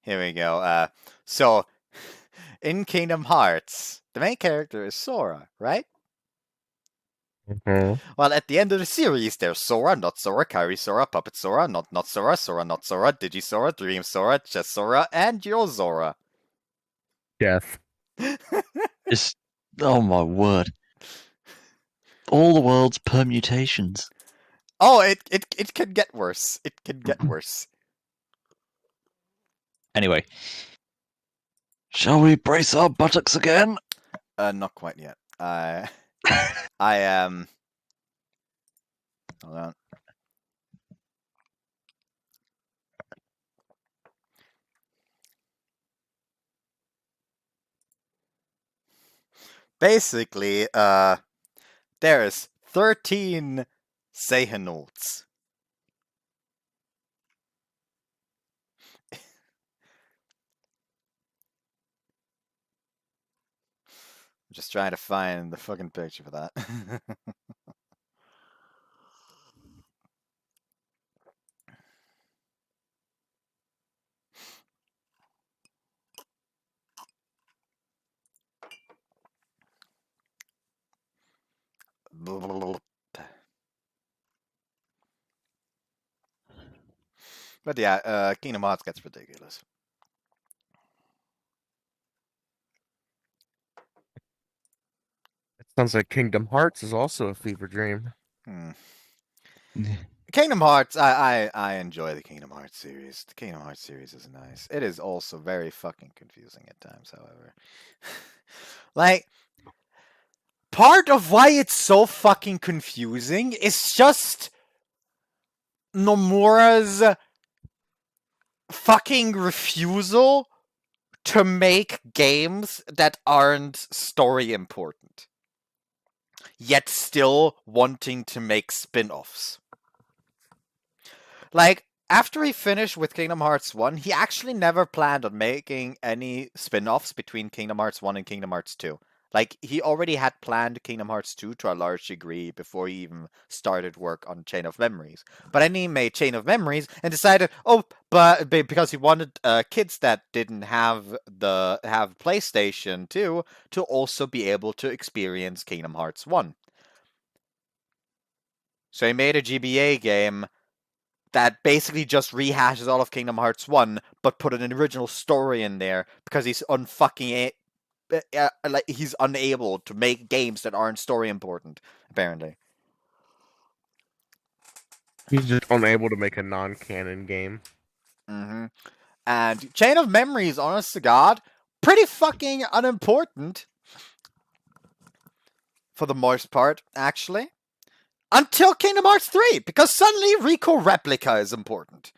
we go. So, in Kingdom Hearts, the main character is Sora, right? Mhm. Well, at the end of the series, there's Sora, not Sora, Kairi Sora, Puppet Sora, not Sora, Sora, not Sora, Digi Sora, Dream Sora, Chess Sora, and Yo Sora. Death. Just, oh my word. All the world's permutations. Oh, it can get worse. It can get worse. Anyway. Shall we brace our buttocks again? Not quite yet. I am. Hold on. Basically, there's 13 Seihenotes. I'm just trying to find the fucking picture for that. But yeah, Kingdom Hearts gets ridiculous. It sounds like Kingdom Hearts is also a fever dream. Kingdom Hearts, I enjoy the Kingdom Hearts series. The Kingdom Hearts series is nice. It is also very fucking confusing at times, however. Like, part of why it's so fucking confusing is just Nomura's fucking refusal to make games that aren't story important, yet still wanting to make spin-offs. Like, after he finished with Kingdom Hearts 1, he actually never planned on making any spin-offs between Kingdom Hearts 1 and Kingdom Hearts 2. Like, he already had planned Kingdom Hearts 2 to a large degree before he even started work on Chain of Memories. But then he made Chain of Memories and decided, but because he wanted kids that didn't have PlayStation 2 to also be able to experience Kingdom Hearts 1. So he made a GBA game that basically just rehashes all of Kingdom Hearts 1, but put an original story in there because he's he's unable to make games that aren't story important, apparently. He's just unable to make a non-canon game. Mm-hmm. And Chain of Memories, honest to God, pretty fucking unimportant. For the most part, actually. Until Kingdom Hearts 3, because suddenly Rico Replica is important.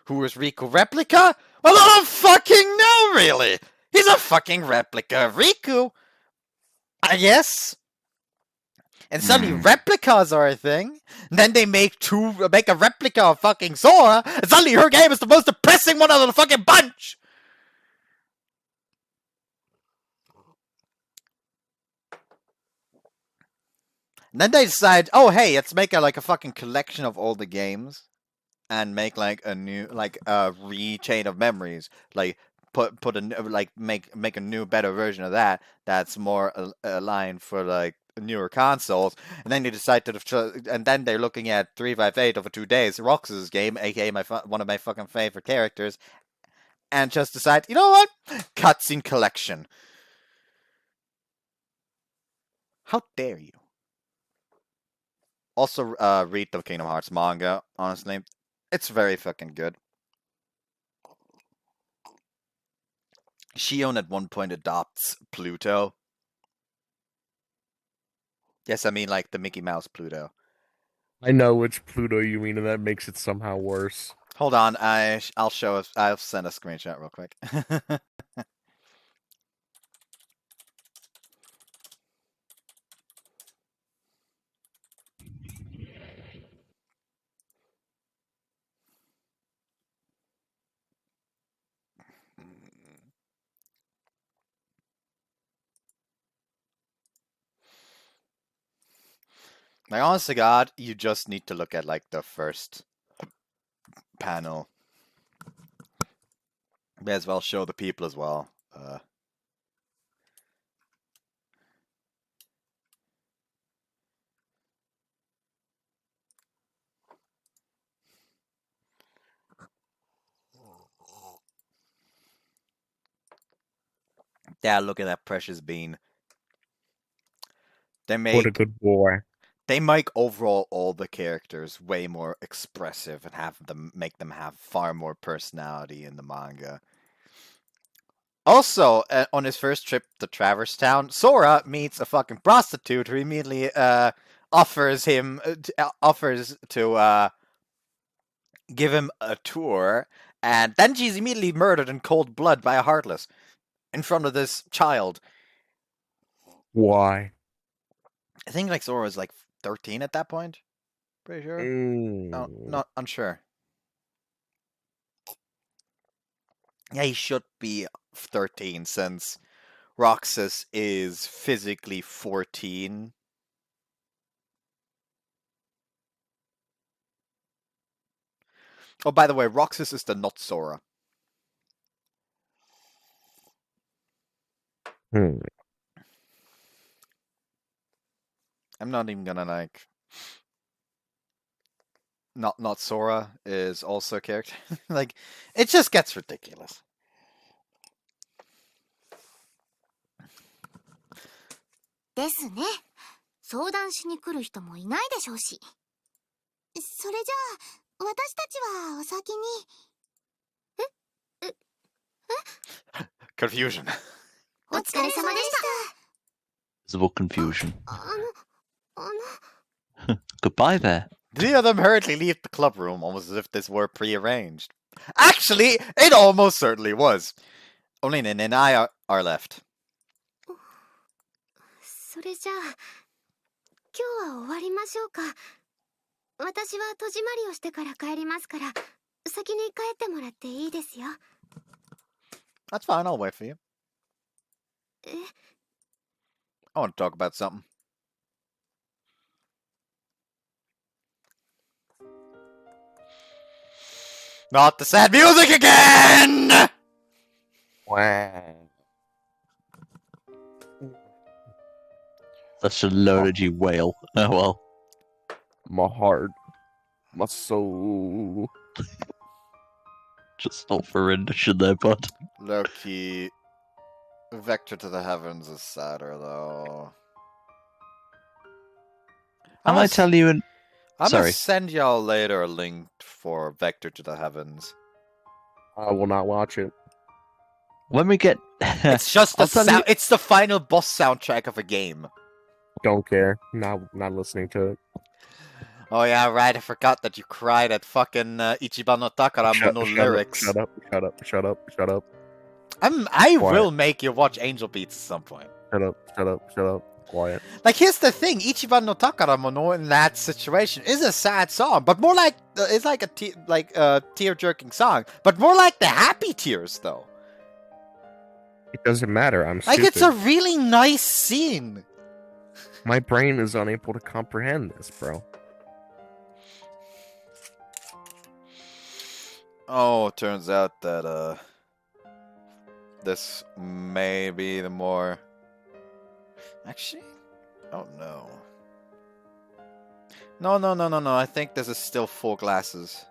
Who is Rico Replica? Well, I don't fucking know, really. He's a fucking replica of Riku, I guess. And suddenly replicas are a thing. And then they make a replica of fucking Sora, and suddenly her game is the most depressing one out of the fucking bunch. And then they decide, oh hey, let's make a fucking collection of all the games, and make like a new Chain of Memories, like put a make a new better version of that that's more aligned for like newer consoles. And then they decide and then they're looking at 358 over 2 days, Roxas' game, aka one of my fucking favorite characters, and just decide, you know what? Cutscene collection. How dare you? Also, read the Kingdom Hearts manga, honestly. It's very fucking good. Shion at one point adopts Pluto. Yes, I mean like the Mickey Mouse Pluto. I know which Pluto you mean, and that makes it somehow worse. Hold on, I'll show. I'll send a screenshot real quick. Like, honest to God, you just need to look at like the first panel. May as well show the people as well. Yeah, look at that precious bean. What a Make good boy. they make overall all the characters way more expressive and make them have far more personality in the manga. Also, on his first trip to Traverse Town, Sora meets a fucking prostitute who immediately offers to give him a tour, and then she's immediately murdered in cold blood by a Heartless in front of this child. Why? I think like Sora was like 13 at that point. Pretty sure. No, not unsure. Yeah, he should be 13 since Roxas is physically 14. Oh, by the way, Roxas is the not Sora. Hmm. I'm not even gonna like. Not Sora is also a character. Like, it just gets ridiculous. ですね。相談しに来る人もいないでしょうし。それじゃあ、私たちはお先に。Confusion. お疲れ様でした。 Visible confusion. あの、 Goodbye there. The of them hurriedly leave the club room, almost as if this were prearranged. Actually, it almost certainly was. Only Nene and I are left. それじゃあ、今日は終わりましょうか。私は戸締まりをしてから帰りますから、先に帰ってもらっていいですよ。 That's fine, I'll wait for you. え、 I want to talk about something. Not the sad music again! Wow. Such a low-energy wail. Oh well. My heart. My soul. Just not for rendition there, bud. Low-key, Vector to the Heavens is sadder, though. Can I tell you an... I'm Sorry. gonna send y'all later a link for Vector to the Heavens. I will not watch it. When we get... It's just I'll tell you- it's the final boss soundtrack of a game. Don't care. Not listening to it. Oh yeah, right. I forgot that you cried at fucking Ichiban no Takara Mono lyrics. Shut up. I Quiet. will make you watch Angel Beats at some point. Shut up. Quiet. Like, here's the thing: Ichiban no Takara Mono in that situation is a sad song, but more like it's like a tear-jerking song, but more like the happy tears, though. It doesn't matter. I'm Like, stupid. it's a really nice scene. My brain is unable to comprehend this, bro. Oh, turns out that this may be the more. Actually, oh no. No. I think this is still 4 glasses.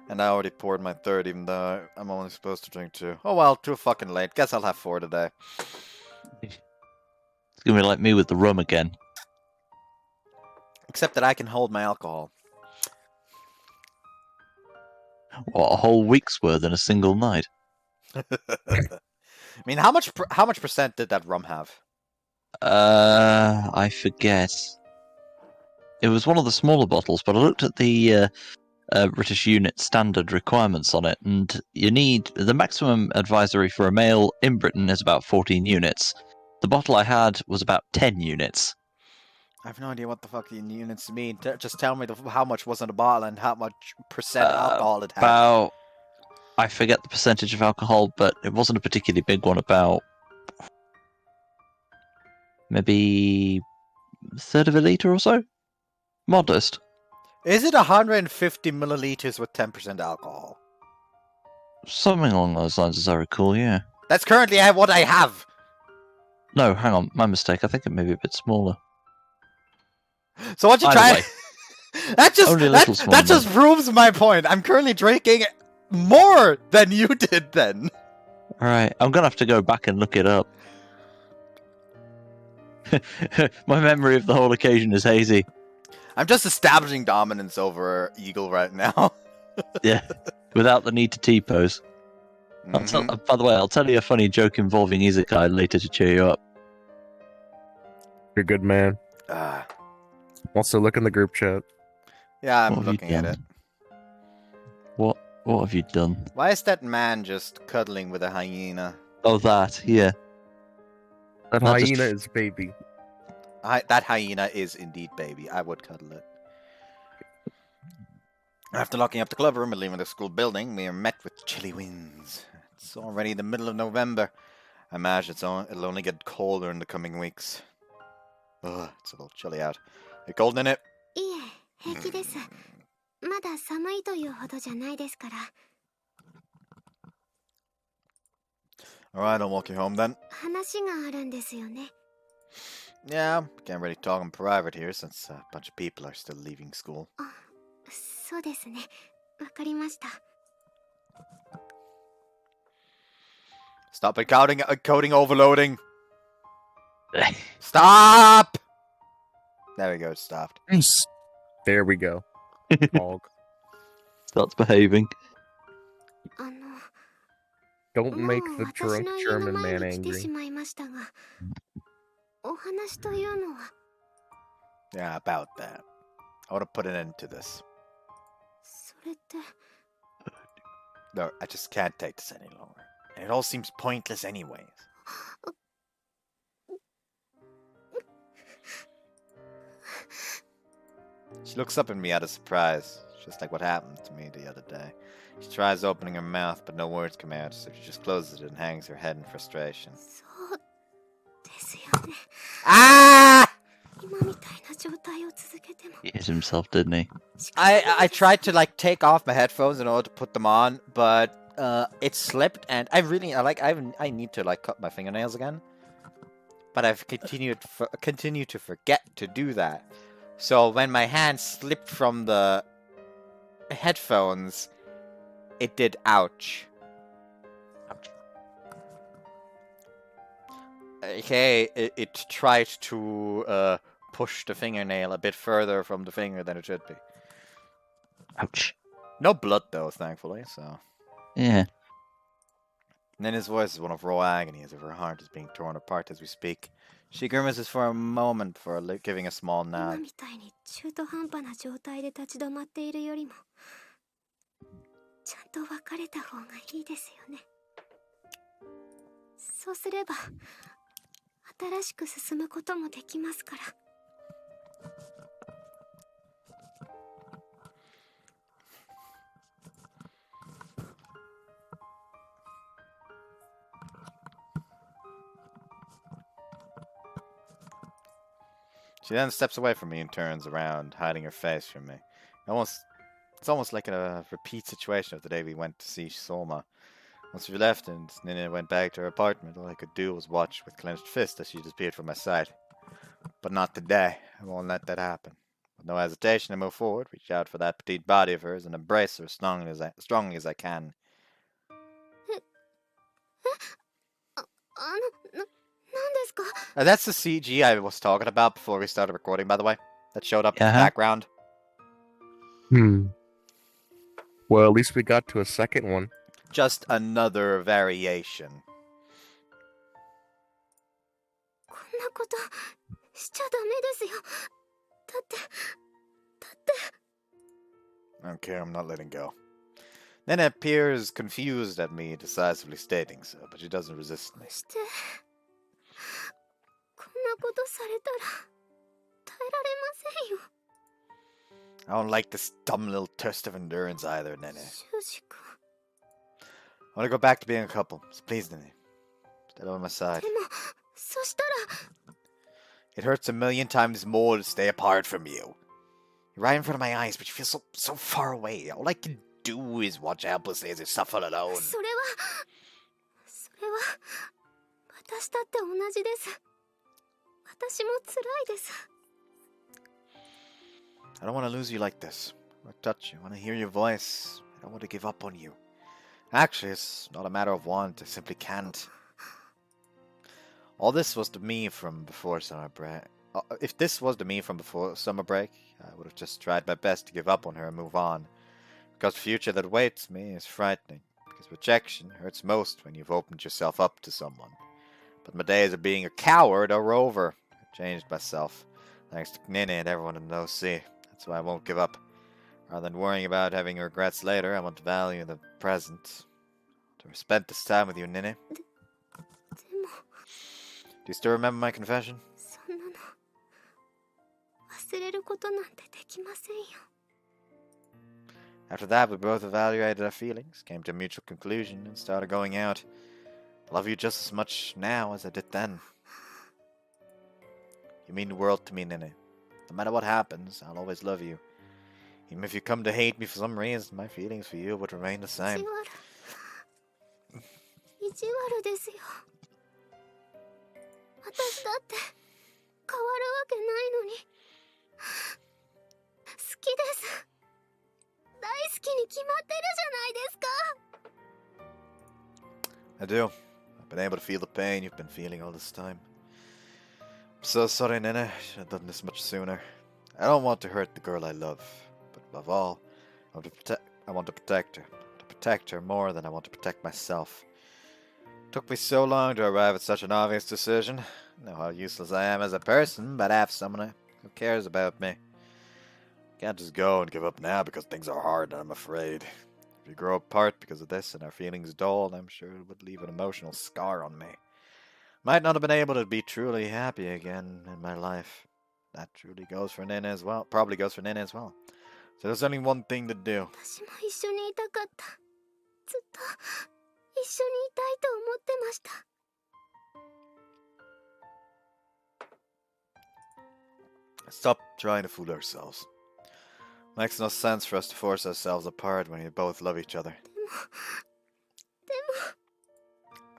And I already poured my third, even though I'm only supposed to drink 2. Oh well, too fucking late. Guess I'll have 4 today. It's gonna be like me with the rum again. Except that I can hold my alcohol. What, a whole week's worth in a single night? I mean, how much percent did that rum have? I forget. It was one of the smaller bottles, but I looked at the British unit standard requirements on it, and you need the maximum advisory for a male in Britain is about 14 units. The bottle I had was about 10 units. I have no idea what the fuck the units mean. Just tell me how much was in the bottle and how much percent alcohol it had. About, I forget the percentage of alcohol, but it wasn't a particularly big one. About maybe a third of a litre or so. Modest. Is it 150 milliliters with 10% alcohol? Something along those lines, as I recall, yeah. That's currently what I have! No, hang on, my mistake. I think it may be a bit smaller. So what you Either try? way, that only a little smaller that just proves my point. I'm currently drinking more than you did then. Alright, I'm gonna have to go back and look it up. My memory of the whole occasion is hazy. I'm just establishing dominance over Eagle right now. Yeah, without the need to T-pose. Mhm. By the way, I'll tell you a funny joke involving Izakai later to cheer you up. You're a good man. Ah, Also, look in the group chat. yeah, I'm What have you looking at it. done? What have you done? Why is that man just cuddling with a hyena? Oh, that, yeah. That Not just- hyena is baby. That hyena is indeed baby. I would cuddle it. After locking up the club room and leaving the school building, we are met with chilly winds. It's already the middle of November. I imagine it'll only get colder in the coming weeks. Ugh, it's a little chilly out. You cold in it? いえ、平気です。まだ寒いというほどじゃないですから。 Alright, I'll walk you home then. 話があるんですよね。 Yeah, can't really talk in private here since a bunch of people are still leaving school. そうですね。わかりました。 Stop it coding overloading! Stop! There we go, it stopped. There we go. Hog. Starts behaving. あの、 Don't も make う the 私 drunk の家の German 前 man に来てし angry. まいましたが、お話というのは、 Yeah, about that. I want to put an end to this. それって、 No, I just can't take this any longer. And it all seems pointless anyways. She looks up at me out of surprise, just like what happened to me the other day. She tries opening her mouth, but no words come out, so she just closes it and hangs her head in frustration. そうですよね。 Ah! 今みたいな状態を続けても。 He hit himself, didn't he? I tried to like take off my headphones in order to put them on, but it slipped, and I need to like cut my fingernails again. But I've continued to forget to do that. So when my hand slipped from the headphones, it did ouch. Okay, it tried to push the fingernail a bit further from the finger than it should be. Ouch. No blood though, thankfully, so. Yeah. Nene's voice is one of raw agony as if her heart is being torn apart as we speak. She grimaces for a moment before giving a small 今 nod. みたいに中途半端な状態で立ち止まっているよりも、ちゃんと別れた方がいいですよね。そうすれば、新しく進むこともできますから。 She then steps away from me and turns around, hiding her face from me. It's almost like a repeat situation of the day we went to see Soma. Once we left and Nene went back to her apartment, all I could do was watch with clenched fist as she disappeared from my sight. But not today. I won't let that happen. With no hesitation, I move forward, reach out for that petite body of hers, and embrace her strongly as I can. なんですか？ That's the CG I was talking about before we started recording, by the way. That showed up in the Uh-huh. background. Well, at least we got to a second one. Just another variation. こんなことしちゃダメですよ。だって Okay, I'm not letting go. Then it appears confused at me, decisively stating so, but she doesn't resist me. してこんなことされたら耐えられませんよ。 I don't like this dumb little test of endurance either, Nene. 修二君。 I want to go back to being a couple, so please, Nene. Stay on my side. でもそしたら It hurts a million times more to stay apart from you. You're right in front of my eyes, but you feel so far away. All I can do is watch helplessly as you suffer alone. それは私だって同じです。私も辛いです。 I don't want to lose you like this. I want to touch you. I want to hear your voice. I don't want to give up on you. Actually, it's not a matter of want. I simply can't. All this was to me from before summer break. If this was to me from before summer break, I would have just tried my best to give up on her and move on. Because the future that awaits me is frightening. Because rejection hurts most when you've opened yourself up to someone. But my days of being a coward are over. I've changed myself. Thanks to Nene and everyone in the OC. That's why I won't give up. Rather than worrying about having regrets later, I want to value the present. To have spent this time with you, Nene. でも Do you still remember my confession? そんなの忘れることなんてできませんよ。 After that, we both evaluated our feelings, came to a mutual conclusion, and started going out. I love you just as much now as I did then. You mean the world to me, Nene. No matter what happens, I'll always love you. Even if you come to hate me for some reason, my feelings for you would remain the 意 same. 地悪ですよ。私だって変わるわけないのに。好きです。大好きに決まってるじゃないですか。 I do. I've been able to feel the pain you've been feeling all this time. I'm so sorry, Nene. I should have done this much sooner. I don't want to hurt the girl I love, but above all, I want to protect her. To protect her more than I want to protect myself. It took me so long to arrive at such an obvious decision. I know how useless I am as a person, but I have someone who cares about me. I can't just go and give up now because things are hard and I'm afraid. If we grow apart because of this and our feelings dull, I'm sure it would leave an emotional scar on me. Might not have been able to be truly happy again in my life. That truly goes for Nene as well. Probably goes for Nene as well. So there's only one thing to do. 私も一緒にいたかった。ずっと一緒にいたいと思ってました。 Stop trying to fool ourselves. Makes no sense for us to force ourselves apart when we both love each other. で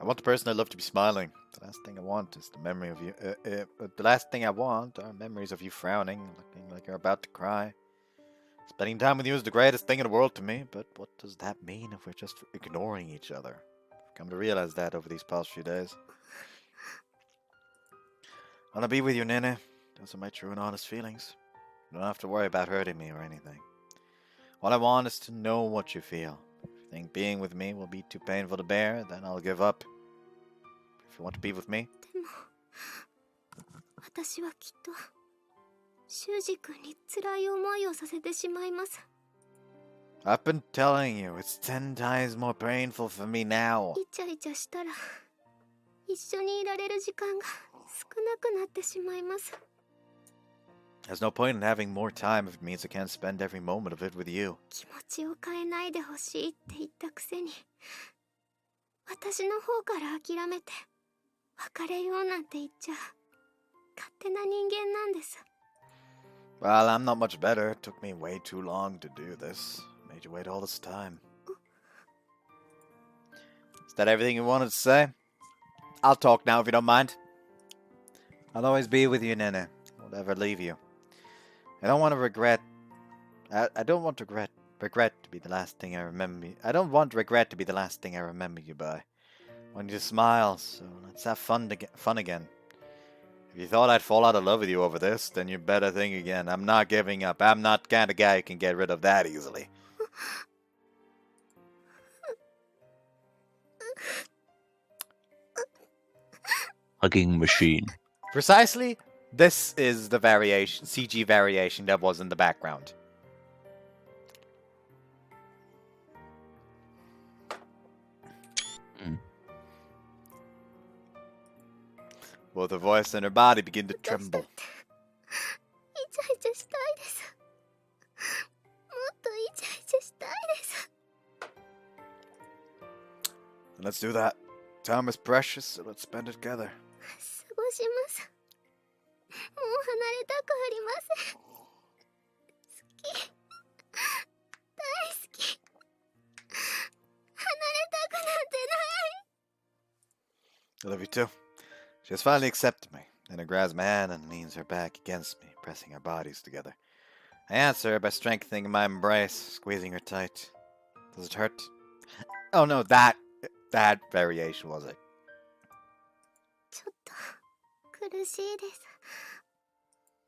も I want the person I love to be smiling. The last thing I want is the memory of you. The last thing I want are memories of you frowning, looking like you're about to cry. Spending time with you is the greatest thing in the world to me, but what does that mean if we're just ignoring each other? I've come to realize that over these past few days. I want to be with you, Nene. Those are my true and honest feelings. You don't have to worry about hurting me or anything. All I want is to know what you feel. If you think being with me will be too painful to bear, then I'll give up. If you want to be with me, でも私はきっと修二君に辛い思いをさせてしまいます。 I've been telling you, it's 10 times more painful for me now. イチャイチャしたら一緒にいられる時間が少なくなってしまいます。 There's no point in having more time if it means I can't spend every moment of it with you. 気持ちを変えないでほしいって言ったくせに私の方から諦めて別れようなんて言っちゃ勝手な人間なんです。 Well, I'm not much better. It took me way too long to do this. Made you wait all this time. Is that everything you wanted to say? I'll talk now if you don't mind. I'll always be with you, Nene. I won't ever leave you. I don't want to regret. I don't want regret to be the last thing I remember. I don't want regret to be the last thing I remember you by. I want you to smile, so let's have fun again. If you thought I'd fall out of love with you over this, then you better think again. I'm not giving up. I'm not the kind of guy who can get rid of that easily. Hugging machine. Precisely, this is the variation, CG variation that was in the background. Both her voice and her body begin to tremble. イチャイチャしたいです。もっとイチャイチャしたいです。 Let's do that. Time is precious, so let's spend it together. 過ごします。もう離れたくありません。好き。大好き。離れたくなんてない。 I love you too. She has finally accepted me. Then her grabs my hand and leans her back against me, pressing our bodies together. I answer her by strengthening my embrace, squeezing her tight. Does it hurt? Oh no, that variation was it. ちょっと苦しいです。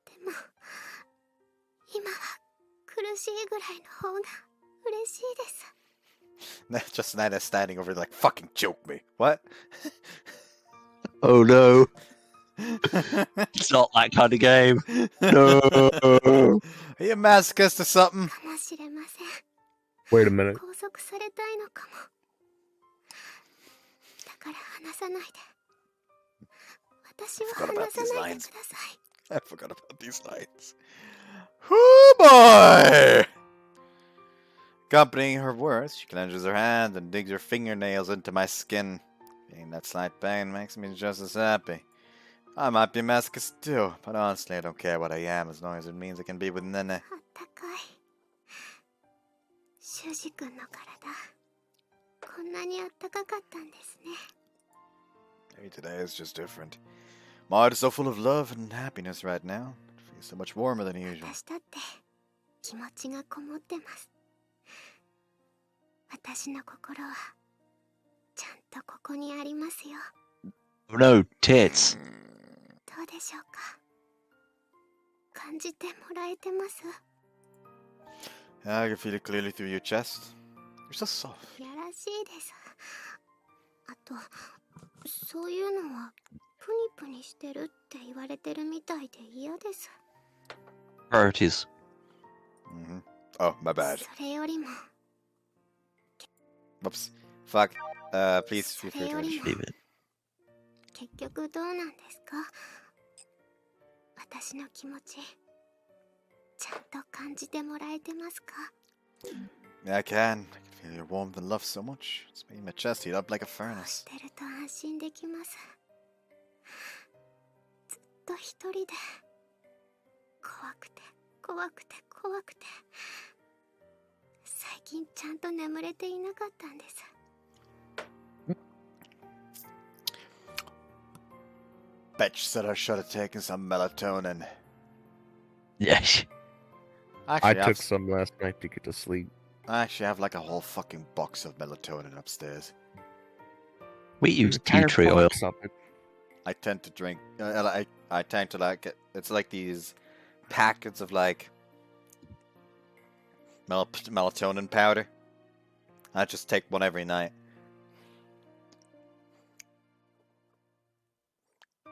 でも今は苦しいぐらいの方が嬉しいです。 Just Nana standing over there like, fucking choke me. What? Oh no. It's not that kind of game. No. Are you a masochist or something? かもしれません。 Wait a minute. 拘束されたいのかも。だから離さないで。私を離さないでください。 I forgot about these lines. Oh boy! Accompanying her words, she clenches her hand and digs her fingernails into my skin. Feeling that slight pain makes me just as happy. I might be a masochist too, but honestly I don't care what I am as long as it means I can be with Nene. あったかい。修二君の体、こんなにあったかかったんですね。 Maybe today is just different. My heart is so full of love and happiness right now. It feels so much warmer than usual. 私だって気持ちがこもってます。私の心はちゃんとここにありますよ。 Oh no, tits. どうでしょうか。感じてもらえてます？ Yeah, I can feel it clearly through your chest. You're so soft. やらしいです。あと、そういうのはプニプニしてるって言われてるみたいで嫌です。 Priorities. Mm-hmm. Oh, my bad. それよりも、 Whoops. Fuck. Please feel free to finish. Leave it. 結局どうなんですか？私の気持ち、ちゃんと感じてもらえてますか？ Yeah, I can. I can feel your warmth and love so much. It's making my chest heat up like a こう furnace. してると安心できます。ずっと一人で怖くて怖くて怖くて、最近ちゃんと眠れていなかったんです。 Bet you said I should have taken some melatonin. Yes. I Actually, took some last night to get to sleep. I actually have like a whole fucking box of melatonin upstairs. We use tea Entire tree oil. box of it. I tend to drink. I tend to like it. It's like these packets of like melatonin powder. I just take one every night.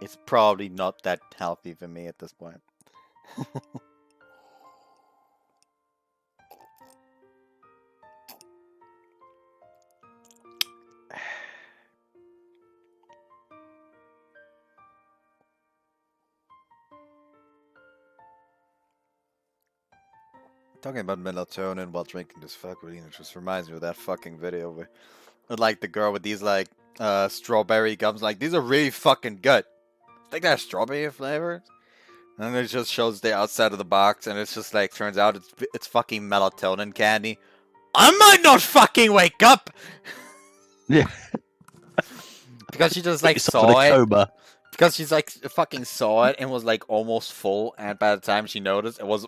It's probably not that healthy for me at this point. Talking about melatonin while drinking this fucking just reminds me of that fucking video with like the girl with these like strawberry gums. Like, these are really fucking good. I think they're strawberry flavor. And it just shows the outside of the box, and it's just like, turns out it's fucking melatonin candy. I might not fucking wake up! Yeah. Because she just like It's sort of saw it. coma. Because she's like fucking saw it and was like almost full, and by the time she noticed, it was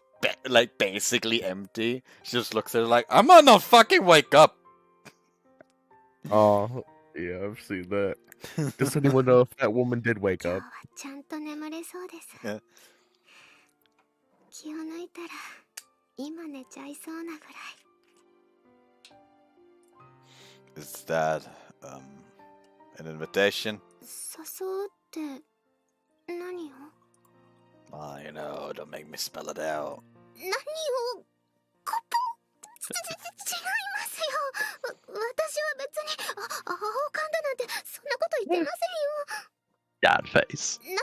like basically empty. She just looks at it like, I might not fucking wake up. Oh, yeah, I've seen that. Does anyone know if that woman did wake 今日 up? はちゃんと眠れそうです Yeah. 気を抜いたら今寝ちゃいそうなぐらい Is that an invitation? 誘うって何を You know, don't make me spell it out. 何をコポ違いますよ私は別に青缶だなんてそんなこと言ってませんよ Dad face. 何を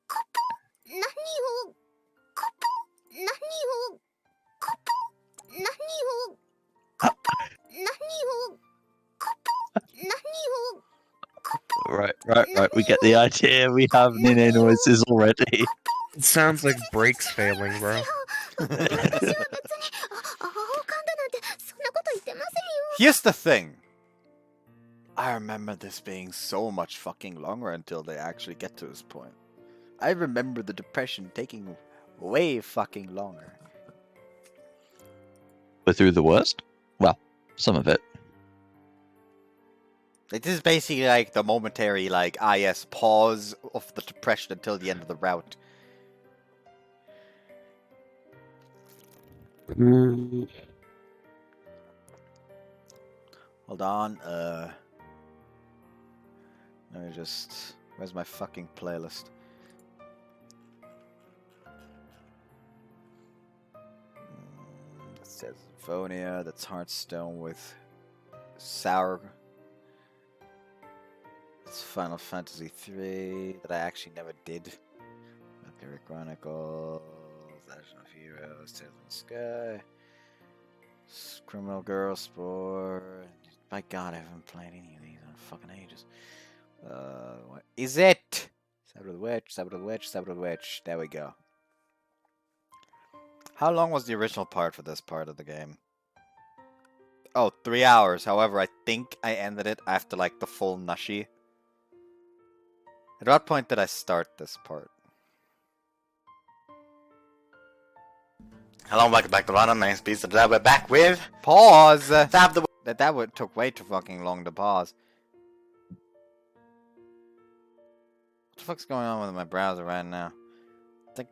コポ何をコポ何をコポ何をコポ何をコポ何を Right. We get the idea. We have Nene noises already. It sounds like brakes failing, bro. 私は別に青缶だなんてそんなこと言ってませんよ Here's the thing. I remember this being so much fucking longer until they actually get to this point. I remember the depression taking way fucking longer. We're through the worst? Well, some of it. This is basically like the momentary, like, yes, pause of the depression until the end of the route. Hold on, let me just... Where's my fucking playlist? That says Symphonia, that's Hearthstone with Sour... It's Final Fantasy 3 that I actually never did. Valkyrie Chronicles, Legend of Heroes, Tales in the Sky, Criminal Girl Sport. My god, I haven't played any of these in fucking ages. What is it? Sabbat of the Witch, Sabbat of the Witch, Sabbat of the Witch. There we go. How long was the original part for this part of the game? Oh, 3 hours. However, I think I ended it after like the full Nashi. At what point did I start this part? Hello, welcome back to Random Names Beats. Today we're back with Pause! Stab the That took way too fucking long to pause. What the fuck's going on with my browser right now? I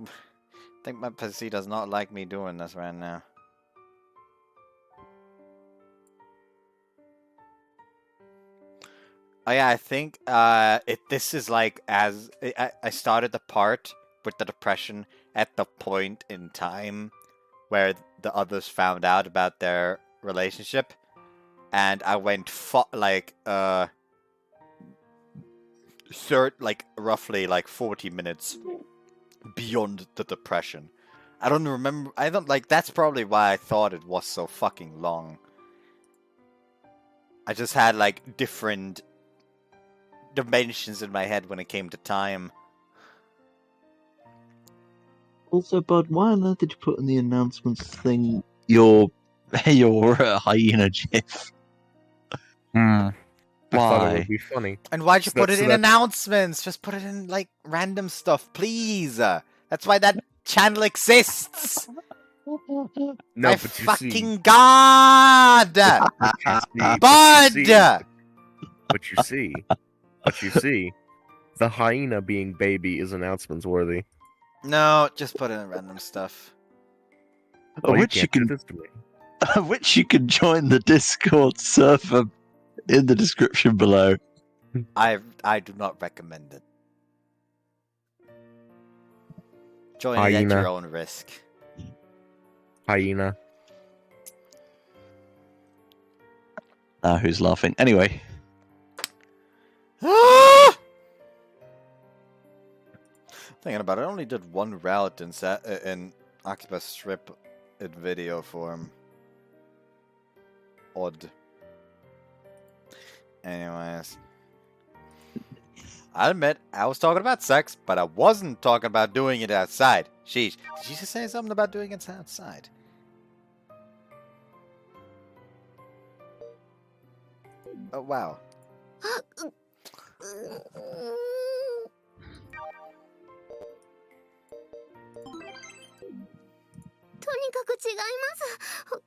think my PC does not like me doing this right now. Oh yeah, I think this is like as I started the part with the depression at the point in time where the others found out about their relationship, and I went roughly like 40 minutes beyond the depression. I don't remember. I don't like. That's probably why I thought it was so fucking long. I just had like different dimensions in my head when it came to time. Also, Bud, why on earth did you put in the announcements thing your hyena gif? I thought it Why? would be funny. And why'd you So put it so in that- announcements? Just put it in like random stuff, please. That's why that channel exists. No, My but you fucking see, god! Bud! But you see, the hyena being baby is announcements worthy. No, just put in random stuff. Oh, Which you can't do can, this to me. which you can join the Discord server in the description below. I do not recommend it. Join it at Hyena. your own risk. Hyena. Now who's laughing? Anyway, Thinking about it, I only did one route in Occupus Strip in video form. Odd. Anyways. I admit, I was talking about sex, but I wasn't talking about doing it outside. Sheesh. Did you just say something about doing it outside? Oh, wow. く違います。本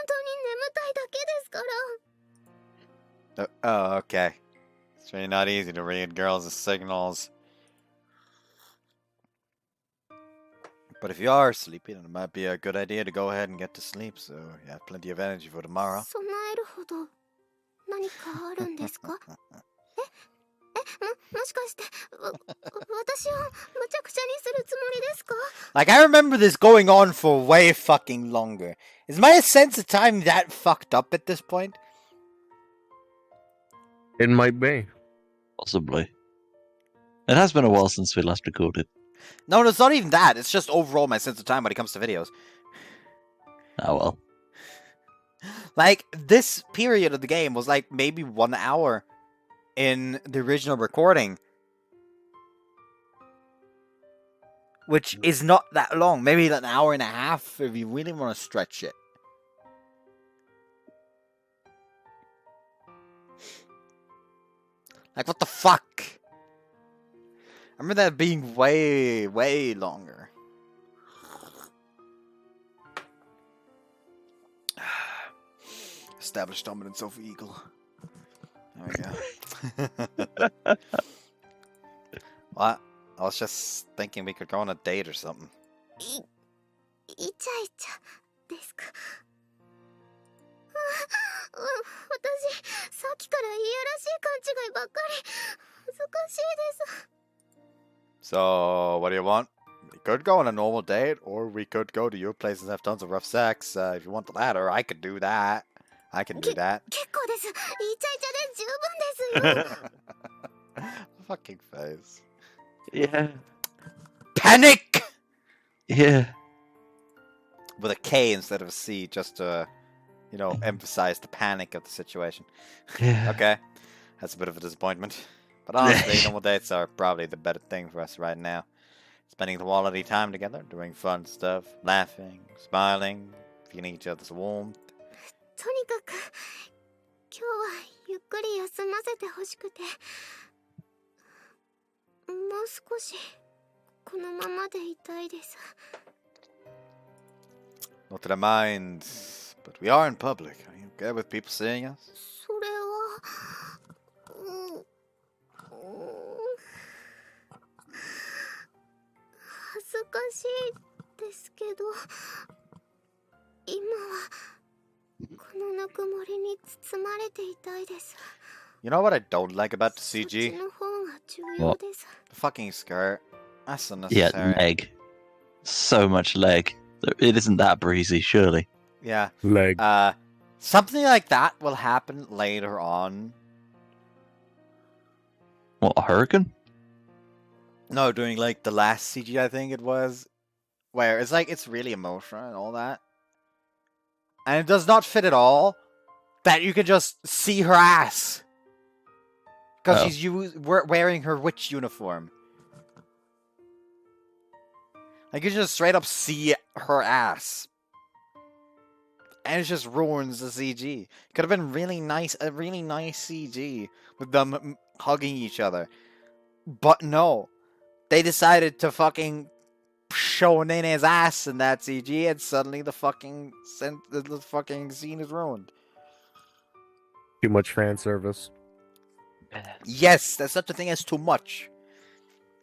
当に眠たいだけですから。Oh, okay. It's really not easy to read girls' signals. But if you are sleepy, then it might be a good idea to go ahead and get to sleep, so you have plenty of energy for tomorrow. 備えるほど何かあるんですか？もしかして私をむちゃくちゃにするつもりですか？ Like, I remember this going on for way fucking longer. Is my sense of time that fucked up at this point? It might be. Possibly. It has been a while since we last recorded. No, it's not even that. It's just overall my sense of time when it comes to videos. Oh well. Like, this period of the game was like maybe 1 hour in the original recording. Which is not that long. Maybe an hour and a half if you really want to stretch it. Like, what the fuck? I remember that being way, way longer. Established dominance over eagle. There we go. What? I was just thinking we could go on a date or something. イチャイチャですか？私、さっきからいやらしい勘違いばっかり。恥ずかしいです。 So, what do you want? We could go on a normal date, or we could go to your place and have tons of rough sex. If you want the latter, I could do that. I can do that. 結構です。イチャイチャで十分ですよ。Fucking face. Yeah. Panic! Yeah. With a K instead of a C, just to, you know, emphasize the panic of the situation. Yeah. Okay. That's a bit of a disappointment. But honestly, normal dates are probably the better thing for us right now. Spending quality time together, doing fun stuff, laughing, smiling, feeling each other's warmth. とにかく、今日はゆっくり休ませてほしくて。もう少し、このままでいたいです。 Not that I mind, but we are in public. Are you okay with people seeing us? それは、恥ずかしいですけど、今はこのぬくもりに包まれていたいです。 You know what I don't like about the そっ CG? ちの方が重要です。 The fucking skirt. That's Yeah, unnecessary. leg. So much leg. It isn't that breezy, surely. Yeah. Leg. Something like that will happen later on. What, a hurricane? No, during like the last CG, I think it was, where it's like it's really emotional and all that, and it does not fit at all. That you can just see her ass because Oh. she's wearing her witch uniform. Like you just straight up see her ass, and it just ruins the CG. Could have been really nice, a really nice CG with them hugging each other, but no. They decided to fucking show Nene's ass in that CG, and suddenly the fucking scene is ruined. Too much fan service. Yes, there's such a thing as too much.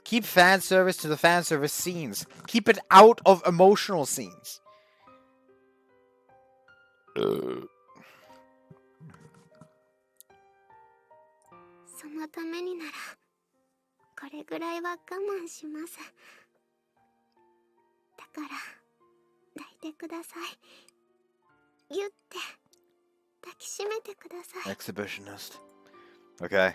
Keep fan service to the fan service scenes. Keep it out of emotional scenes. そのためになら、これぐらいは我慢します。だから、抱いてください。ぎゅって抱きしめてください。 Exhibitionist. Okay.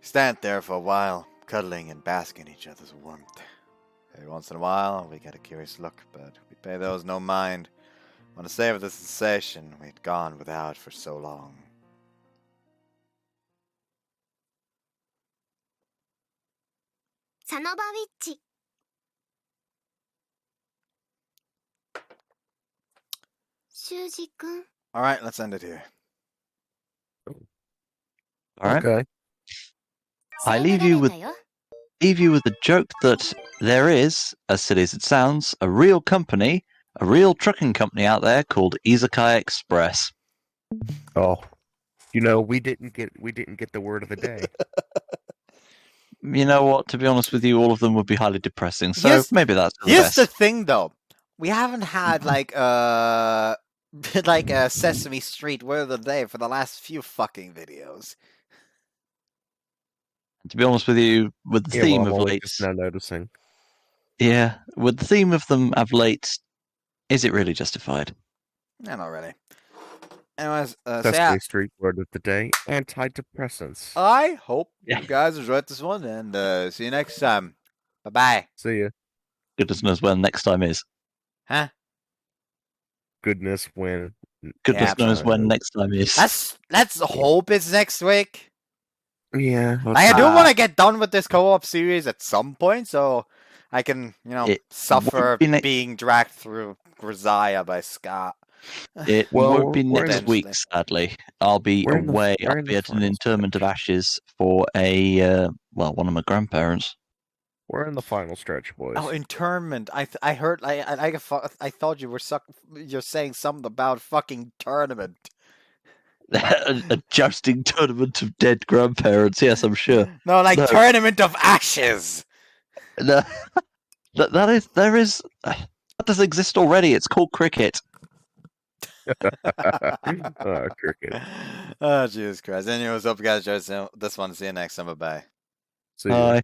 Stand there for a while, cuddling and basking in each other's warmth. Every once in a while, we get a curious look, but we pay those no mind. Want to savor the sensation we'd gone without for so long. サノバウィッチ。修二くん。 Alright, let's end it here. All right. Okay. I leave you with leave you with the joke that there is, as silly as it sounds, a real company, a real trucking company out there called Izakaya Express. Oh, we didn't get the word of the day. You know what? To be honest with you, all of them would be highly depressing. So Here's- maybe that's the Here's best. the thing, though. We haven't had like a Sesame Street word of the day for the last few fucking videos. To be honest with you, with the theme I'm of only late, just now noticing. yeah, with the theme of them of late, is it really justified? Yeah, not really. Anyways, so Sesame yeah, Street word of the day: antidepressants. I hope Yeah. you guys enjoyed this one, and see you next time. Bye bye. See ya. Goodness knows when next time is. Huh? Goodness when. Goodness Yeah, knows when next time is. Let's hope it's next week. Yeah. Like, I do want to get done with this co-op series at some point, so I can, It suffer won't be next- being dragged through Grisaya by Scott. It Well, won't be we're next in- week, sadly. I'll be we're in the- away. we're I'll in be the at an final interment of stretch. ashes for one of my grandparents. We're in the final stretch, boys. Oh, internment. I heard. I thought you're saying something about fucking tournament. A jousting tournament of dead grandparents. Yes, I'm sure. No, like No. tournament of ashes. No, there is that does exist already. It's called cricket. Cricket. Oh, Jesus Christ. Anyways, hope you guys enjoyed this one. See you next time. Bye bye. See ya. Hi.